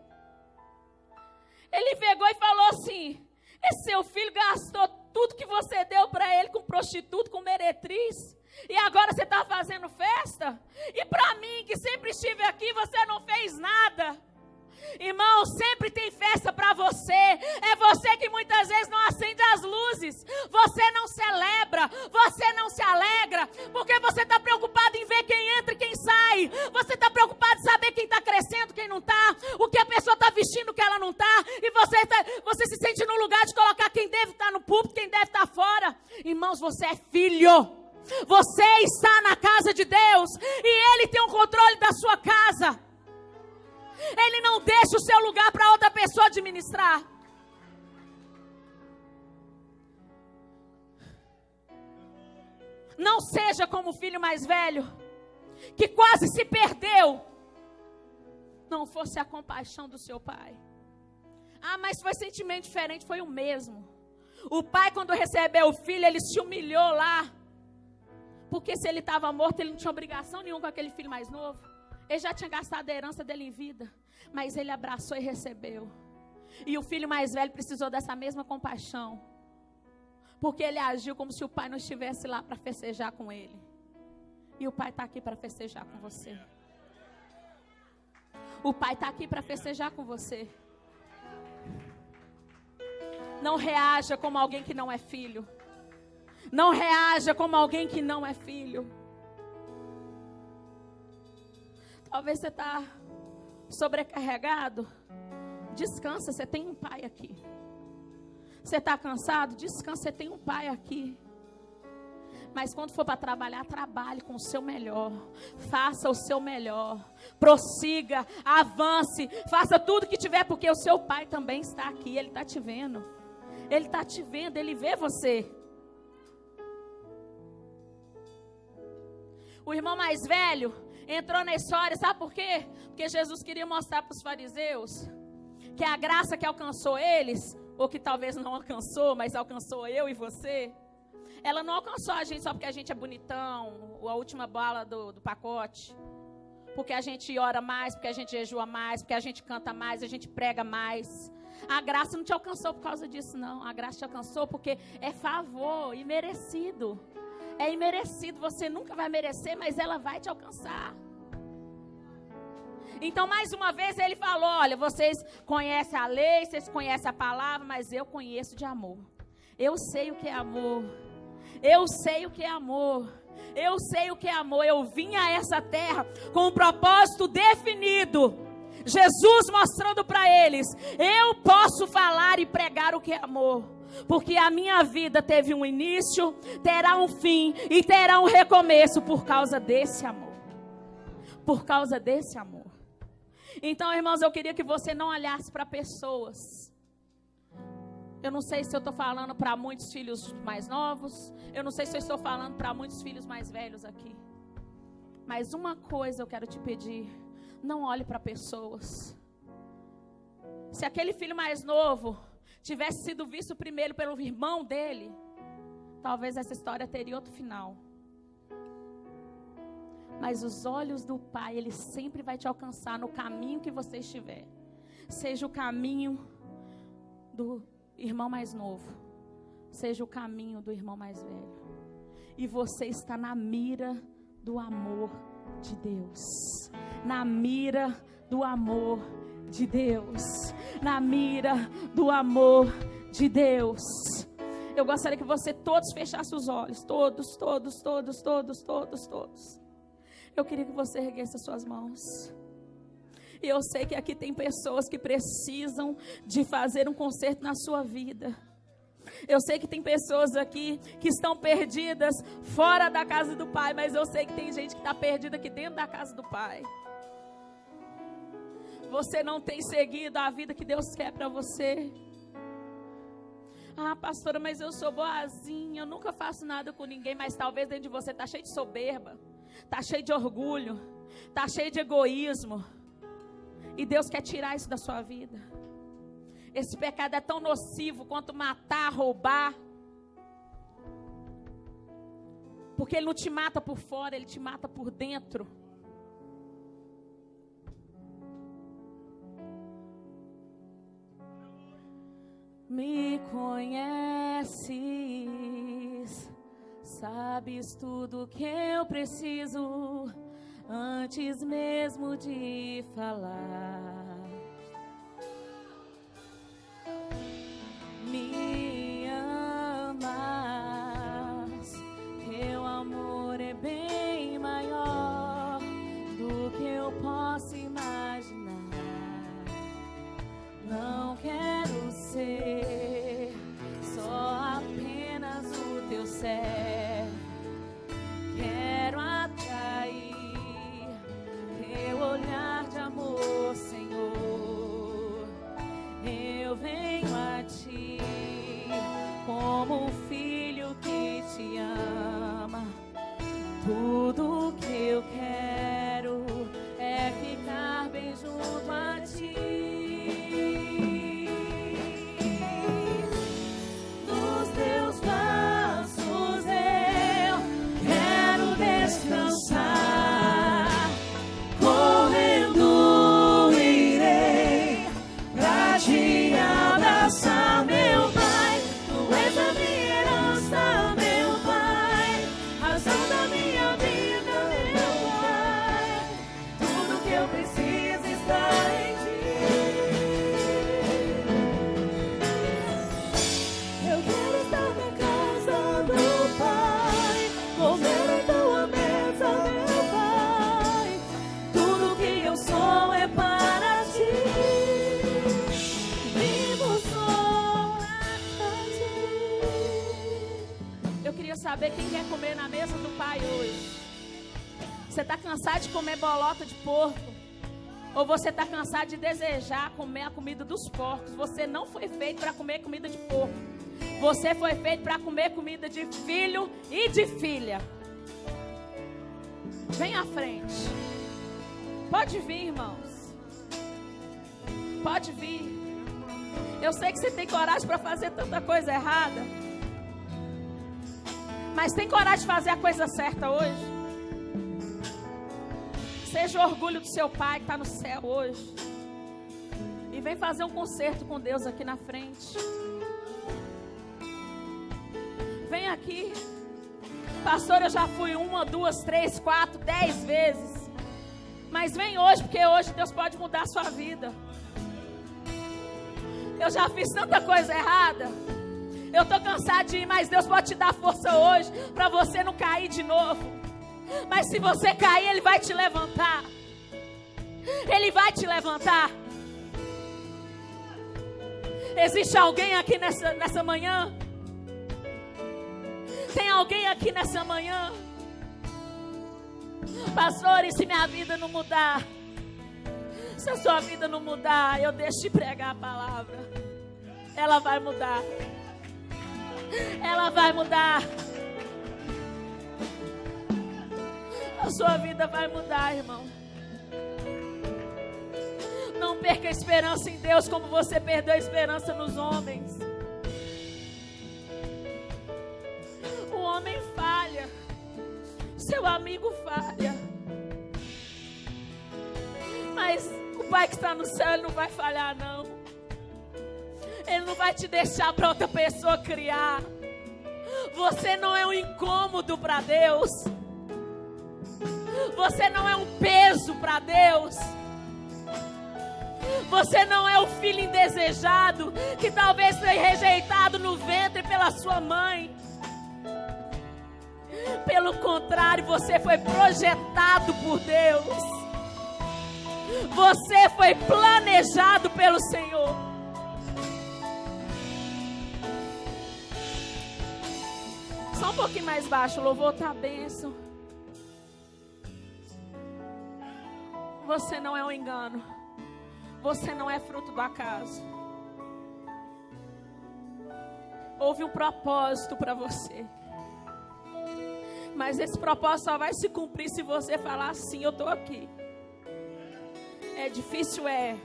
Ele pegou e falou assim, esse seu filho gastou tudo que você deu para ele com prostituta, com meretriz. E agora você está fazendo festa? E para mim, que sempre estive aqui, você não fez nada. Irmão, sempre tem festa para você. É você que muitas vezes não acende as luzes. Você não celebra, você não se alegra, porque você está preocupado em ver quem entra e quem sai. Você está preocupado em saber quem está crescendo, quem não está, o que a pessoa está vestindo, o que ela não está. E você se sente no lugar de colocar quem deve estar no púlpito, quem deve estar fora. Irmãos, você é filho. Você está na casa de Deus e Ele tem o controle da sua casa. Ele não deixa o seu lugar para outra pessoa administrar. Não seja como o filho mais velho, que quase se perdeu. Não fosse a compaixão do seu pai. Ah, mas foi sentimento diferente, foi o mesmo. O pai, quando recebeu o filho, ele se humilhou lá. Porque se ele estava morto, ele não tinha obrigação nenhuma com aquele filho mais novo. Ele já tinha gastado a herança dele em vida. Mas ele abraçou e recebeu. E o filho mais velho precisou dessa mesma compaixão. Porque ele agiu como se o pai não estivesse lá para festejar com ele. E o pai está aqui para festejar com você. O pai está aqui para festejar com você. Não reaja como alguém que não é filho. Não reaja como alguém que não é filho. Talvez você está sobrecarregado. Descansa, você tem um pai aqui. Você está cansado? Descansa, você tem um pai aqui. Mas quando for para trabalhar, trabalhe com o seu melhor. Faça o seu melhor. Prossiga, avance. Faça tudo que tiver, porque o seu pai também está aqui. Ele está te vendo. Ele está te vendo, ele vê você. O irmão mais velho entrou na história, sabe por quê? Porque Jesus queria mostrar para os fariseus que a graça que alcançou eles, ou que talvez não alcançou, mas alcançou eu e você, ela não alcançou a gente só porque a gente é bonitão, ou a última bala do pacote, porque a gente ora mais, porque a gente jejua mais, porque a gente canta mais, a gente prega mais. A graça não te alcançou por causa disso, não. A graça te alcançou porque é favor, imerecido. É imerecido, você nunca vai merecer, mas ela vai te alcançar. Então, mais uma vez, ele falou, olha, vocês conhecem a lei, vocês conhecem a palavra, mas eu conheço de amor. Eu sei o que é amor. Eu sei o que é amor. Eu sei o que é amor. Eu vim a essa terra com um propósito definido. Jesus mostrando para eles, eu posso falar e pregar o que é amor. Porque a minha vida teve um início, terá um fim e terá um recomeço por causa desse amor. Por causa desse amor. Então, irmãos, eu queria que você não olhasse para pessoas. Eu não sei se eu estou falando para muitos filhos mais novos. Eu não sei se eu estou falando para muitos filhos mais velhos aqui. Mas uma coisa eu quero te pedir. Não olhe para pessoas. Se aquele filho mais novo tivesse sido visto primeiro pelo irmão dele, talvez essa história teria outro final. Mas os olhos do pai, ele sempre vai te alcançar no caminho que você estiver. Seja o caminho do irmão mais novo, seja o caminho do irmão mais velho. E você está na mira do amor de Deus. Na mira do amor de Deus. Na mira do amor de Deus. Eu gostaria que você todos fechassem os olhos. Todos. Eu queria que você erguesse as suas mãos. E eu sei que aqui tem pessoas que precisam de fazer um conserto na sua vida. Eu sei que tem pessoas aqui que estão perdidas fora da casa do Pai, mas eu sei que tem gente que está perdida aqui dentro da casa do Pai. Você não tem seguido a vida que Deus quer para você. Ah, pastora, mas eu sou boazinha, eu nunca faço nada com ninguém, mas talvez dentro de você está cheio de soberba, está cheio de orgulho, está cheio de egoísmo. E Deus quer tirar isso da sua vida. Esse pecado é tão nocivo quanto matar, roubar. Porque ele não te mata por fora, ele te mata por dentro. Me conheces, sabes tudo que eu preciso, antes mesmo de falar. eu venho a ti, como um filho que te ama. Tudo que eu quero é ficar bem junto a ti. Nos teus braços eu quero descansar. Correndo irei pra te abraçar, meu Pai. Tu és a minha herança, meu Pai, razão da minha vida, meu Pai. Tudo que eu preciso está em ti. Eu quero estar na casa do Pai, comer em tua mesa, meu Pai. Tudo que eu sou é para ti. Vivo só para ti. Eu queria saber quem quer comer na mesa do Pai hoje. Você está cansado de comer bolota de porco? Ou você está cansado de desejar comer a comida dos porcos? Você não foi feito para comer comida de porco. Você foi feito para comer comida de filho e de filha. Vem à frente. Pode vir, irmãos. Pode vir. Eu sei que você tem coragem para fazer tanta coisa errada, mas tem coragem de fazer a coisa certa hoje? Seja o orgulho do seu pai que está no céu hoje. E vem fazer um concerto com Deus aqui na frente. Vem aqui. Pastor, eu já fui 1, 2, 3, 4, 10 vezes. Mas vem hoje, porque hoje Deus pode mudar a sua vida. Eu já fiz tanta coisa errada. Eu estou cansado de ir, mas Deus pode te dar força hoje para você não cair de novo. Mas se você cair, Ele vai te levantar. Ele vai te levantar. Existe alguém aqui nessa manhã? Tem alguém aqui nessa manhã? Pastor, e se minha vida não mudar? Se a sua vida não mudar, eu deixo de pregar a palavra. Ela vai mudar. Ela vai mudar. A sua vida vai mudar, irmão. Não perca a esperança em Deus como você perdeu a esperança nos homens. O homem falha. Seu amigo falha. Mas o Pai que está no céu, Ele não vai falhar, não. Ele não vai te deixar para outra pessoa criar. Você não é um incômodo para Deus. Você não é um peso para Deus. Você não é o filho indesejado que talvez foi rejeitado no ventre pela sua mãe. Pelo contrário, você foi projetado por Deus. Você foi planejado pelo Senhor. Só um pouquinho mais baixo, o louvor está bênção. Você não é um engano. Você não é fruto do acaso. Houve um propósito para você. Mas esse propósito só vai se cumprir se você falar assim: eu estou aqui. É difícil, é.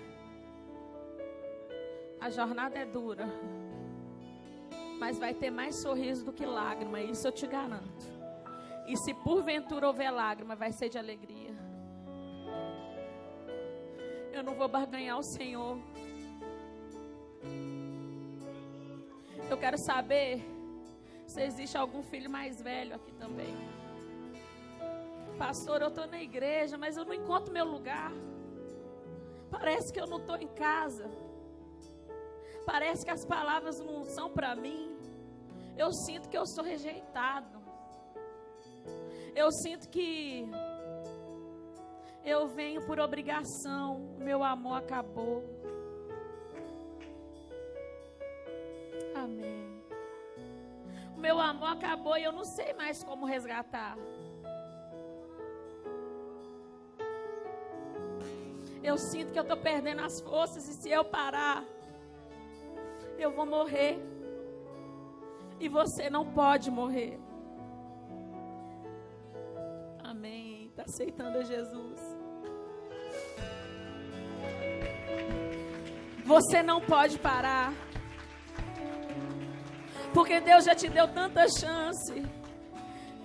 A jornada é dura. Mas vai ter mais sorriso do que lágrima, isso eu te garanto. E se porventura houver lágrima, vai ser de alegria. Eu não vou barganhar o Senhor. Eu quero saber se existe algum filho mais velho aqui também. Pastor, eu estou na igreja, mas eu não encontro meu lugar. Parece que eu não estou em casa. Parece que as palavras não são para mim. Eu sinto que eu sou rejeitado. Eu sinto que eu venho por obrigação. Meu amor acabou. Amém. O meu amor acabou e eu não sei mais como resgatar. Eu sinto que eu estou perdendo as forças e se eu parar, Eu vou morrer. E você não pode morrer. Amém. Está aceitando a Jesus. Você não pode parar. Porque Deus já te deu tanta chance.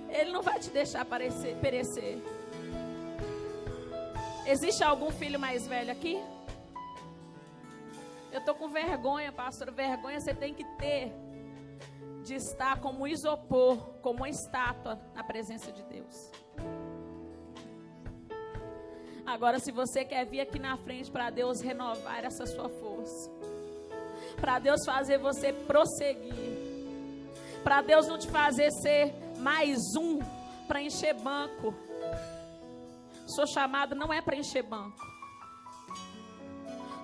Ele não vai te deixar perecer. Existe algum filho mais velho aqui? Eu estou com vergonha, pastor. Vergonha você tem que ter de estar como isopor, como uma estátua na presença de Deus. Agora, se você quer vir aqui na frente para Deus renovar essa sua força, para Deus fazer você prosseguir, para Deus não te fazer ser mais um para encher banco. Sua chamada não é para encher banco.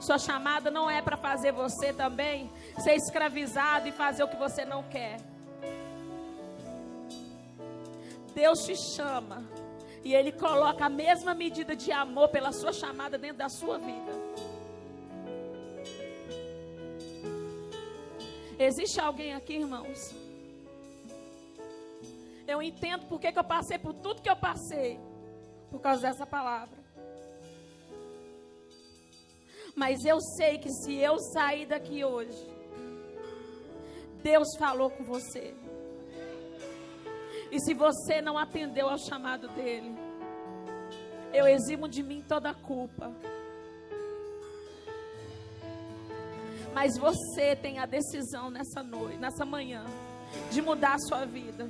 Sua chamada não é para fazer você também ser escravizado e fazer o que você não quer. Deus te chama e Ele coloca a mesma medida de amor pela sua chamada dentro da sua vida. Existe alguém aqui, irmãos? Eu entendo porque que eu passei por tudo que eu passei, por causa dessa palavra. Mas eu sei que se eu sair daqui hoje, Deus falou com você. E se você não atendeu ao chamado dele, eu eximo de mim toda a culpa. Mas você tem a decisão nessa noite, nessa manhã, de mudar a sua vida.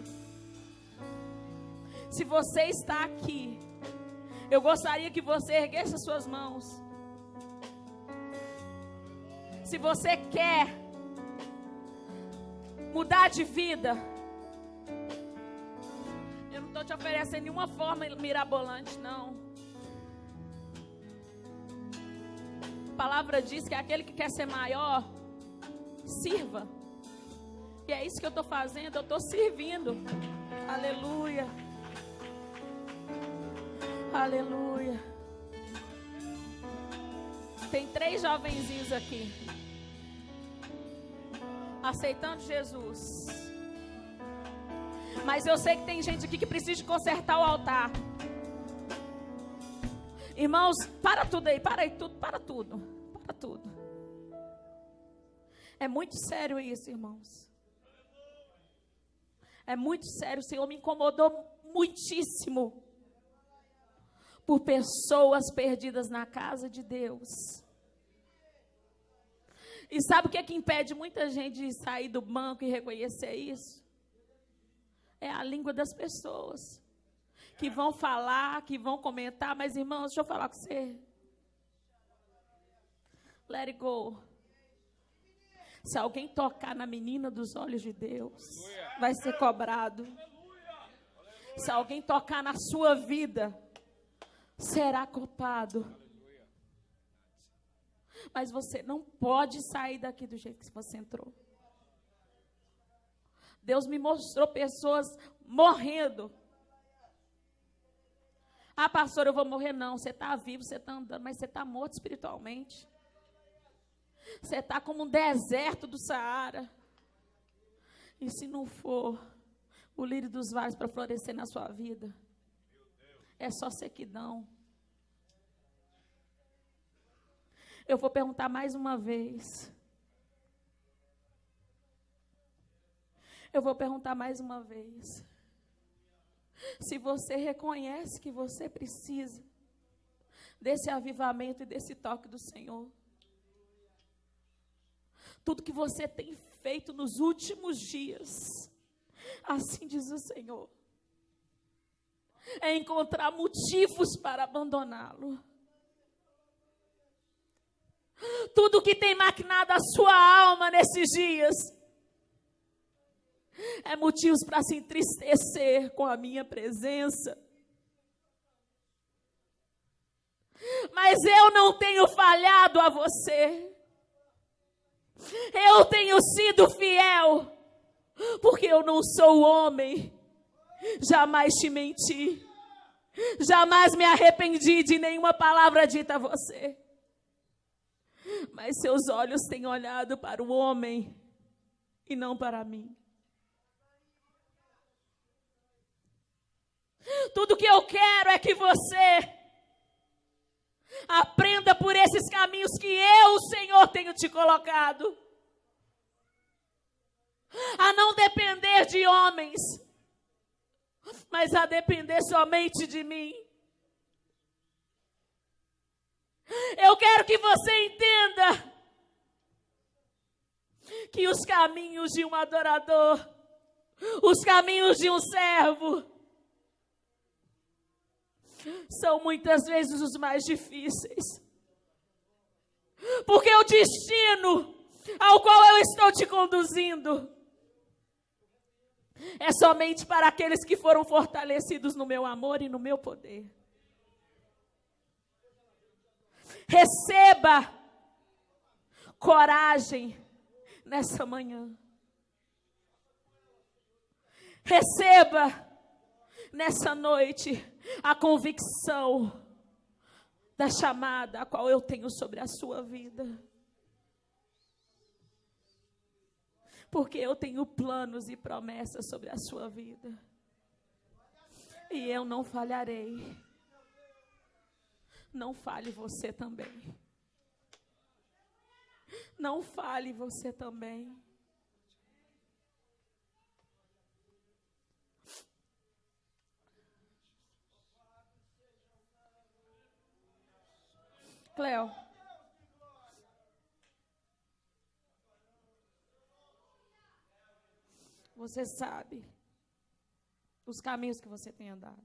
Se você está aqui, eu gostaria que você erguesse as suas mãos. Se você quer mudar de vida, eu não estou te oferecendo nenhuma forma mirabolante, não. A palavra diz que aquele que quer ser maior, sirva. E é isso que eu estou fazendo, eu estou servindo. Aleluia. Aleluia. Tem 3 jovenzinhos aqui, aceitando Jesus. Mas eu sei que tem gente aqui que precisa de consertar o altar. Irmãos, para tudo aí, para tudo. É muito sério isso, irmãos. É muito sério. O Senhor me incomodou muitíssimo por pessoas perdidas na casa de Deus. E sabe o que é que impede muita gente de sair do banco e reconhecer isso? É a língua das pessoas. Que vão falar, que vão comentar. Mas, irmãos, deixa eu falar com você. Let it go. Se alguém tocar na menina dos olhos de Deus, vai ser cobrado. Se alguém tocar na sua vida, será culpado. Mas você não pode sair daqui do jeito que você entrou. Deus me mostrou pessoas morrendo. Ah, pastor, eu vou morrer. Não, você está vivo, você está andando, mas você está morto espiritualmente. Você está como um deserto do Saara. E se não for o lírio dos vales para florescer na sua vida, é só sequidão. Eu vou perguntar mais uma vez. Se você reconhece que você precisa desse avivamento e desse toque do Senhor. Tudo que você tem feito nos últimos dias, assim diz o Senhor, é encontrar motivos para abandoná-lo. Tudo que tem maquinado a sua alma nesses dias é motivos para se entristecer com a minha presença. Mas eu não tenho falhado a você. Eu tenho sido fiel, porque eu não sou homem. Jamais te menti. Jamais me arrependi de nenhuma palavra dita a você. mas seus olhos têm olhado para o homem e não para mim. Tudo que eu quero é que você aprenda por esses caminhos que eu, Senhor, tenho te colocado. A não depender de homens, mas a depender somente de mim. Eu quero que você entenda que os caminhos de um adorador, os caminhos de um servo, são muitas vezes os mais difíceis. Porque o destino ao qual eu estou te conduzindo é somente para aqueles que foram fortalecidos no meu amor e no meu poder. Receba coragem nessa manhã. Receba nessa noite a convicção da chamada a qual eu tenho sobre a sua vida. Porque eu tenho planos e promessas sobre a sua vida. E eu não falharei. Não falhe você também. Não falhe você também. Cleo. Você sabe os caminhos que você tem andado.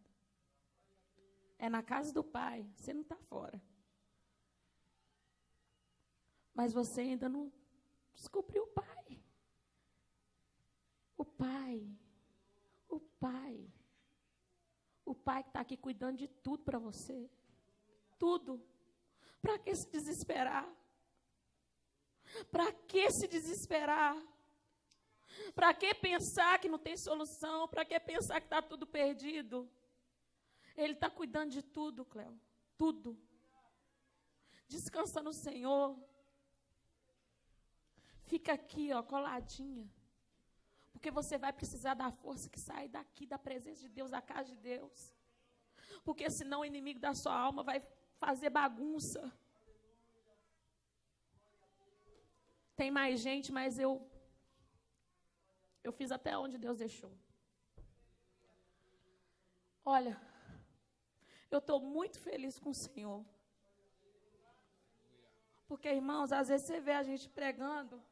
É na casa do Pai, você não está fora. Mas você ainda não descobriu o Pai. O Pai. O Pai. O Pai que está aqui cuidando de tudo para você. Tudo. Para que se desesperar? Para que se desesperar? Para que pensar que não tem solução? Para que pensar que está tudo perdido? Ele está cuidando de tudo, Cleo. Tudo. Descansa no Senhor. Fica aqui, ó, coladinha. Porque você vai precisar da força que sai daqui, da presença de Deus, da casa de Deus. Porque senão o inimigo da sua alma vai fazer bagunça. Tem mais gente, mas eu fiz até onde Deus deixou. Olha, eu estou muito feliz com o Senhor. Porque, irmãos, às vezes você vê a gente pregando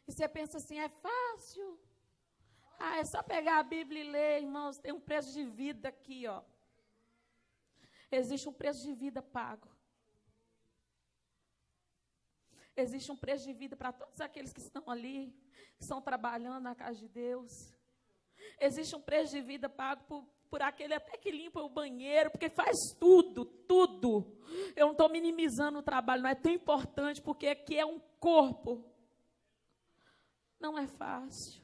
e você pensa assim, é fácil. É só pegar a Bíblia e ler, irmãos, tem um preço de vida aqui, ó. Existe um preço de vida pago. Existe um preço de vida para todos aqueles que estão ali, que estão trabalhando na casa de Deus. Existe um preço de vida pago por aquele até que limpa o banheiro, porque faz tudo, tudo. Eu não estou minimizando o trabalho, não é tão importante, porque aqui é um corpo. Não é fácil.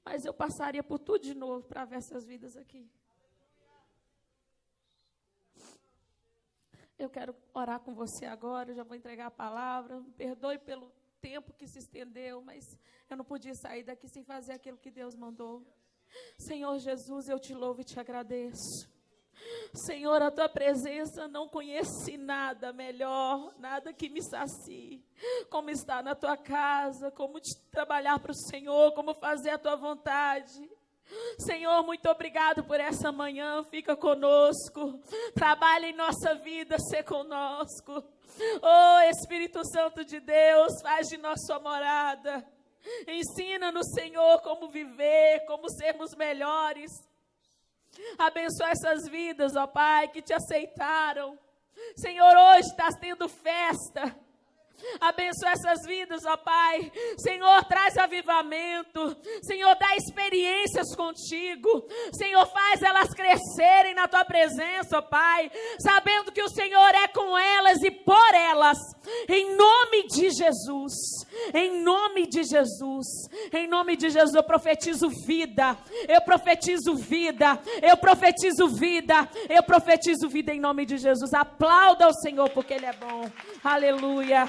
Mas eu passaria por tudo de novo para ver essas vidas aqui. Eu quero orar com você agora, eu já vou entregar a palavra. Me perdoe pelo tempo que se estendeu, mas eu não podia sair daqui sem fazer aquilo que Deus mandou. Senhor Jesus, eu te louvo e te agradeço. Senhor, a tua presença, não conheci nada melhor, nada que me sacie. Como estar na tua casa, como trabalhar para o Senhor, como fazer a tua vontade. Senhor, muito obrigado por essa manhã, fica conosco, trabalha em nossa vida, ser conosco. Oh, Espírito Santo de Deus, faz de nós sua morada, ensina-nos, Senhor, como viver, como sermos melhores. Abençoa essas vidas, ó Pai, que te aceitaram. Senhor, hoje está tendo festa. Abençoa essas vidas, ó Pai. Senhor, traz avivamento. Senhor, dá experiências contigo. Senhor, faz elas crescerem na tua presença, ó Pai. Sabendo que o Senhor é com elas e por elas. Em nome de Jesus. Em nome de Jesus. Em nome de Jesus, eu profetizo vida. Eu profetizo vida. Eu profetizo vida. Eu profetizo vida em nome de Jesus. Aplauda o Senhor porque Ele é bom. Aleluia.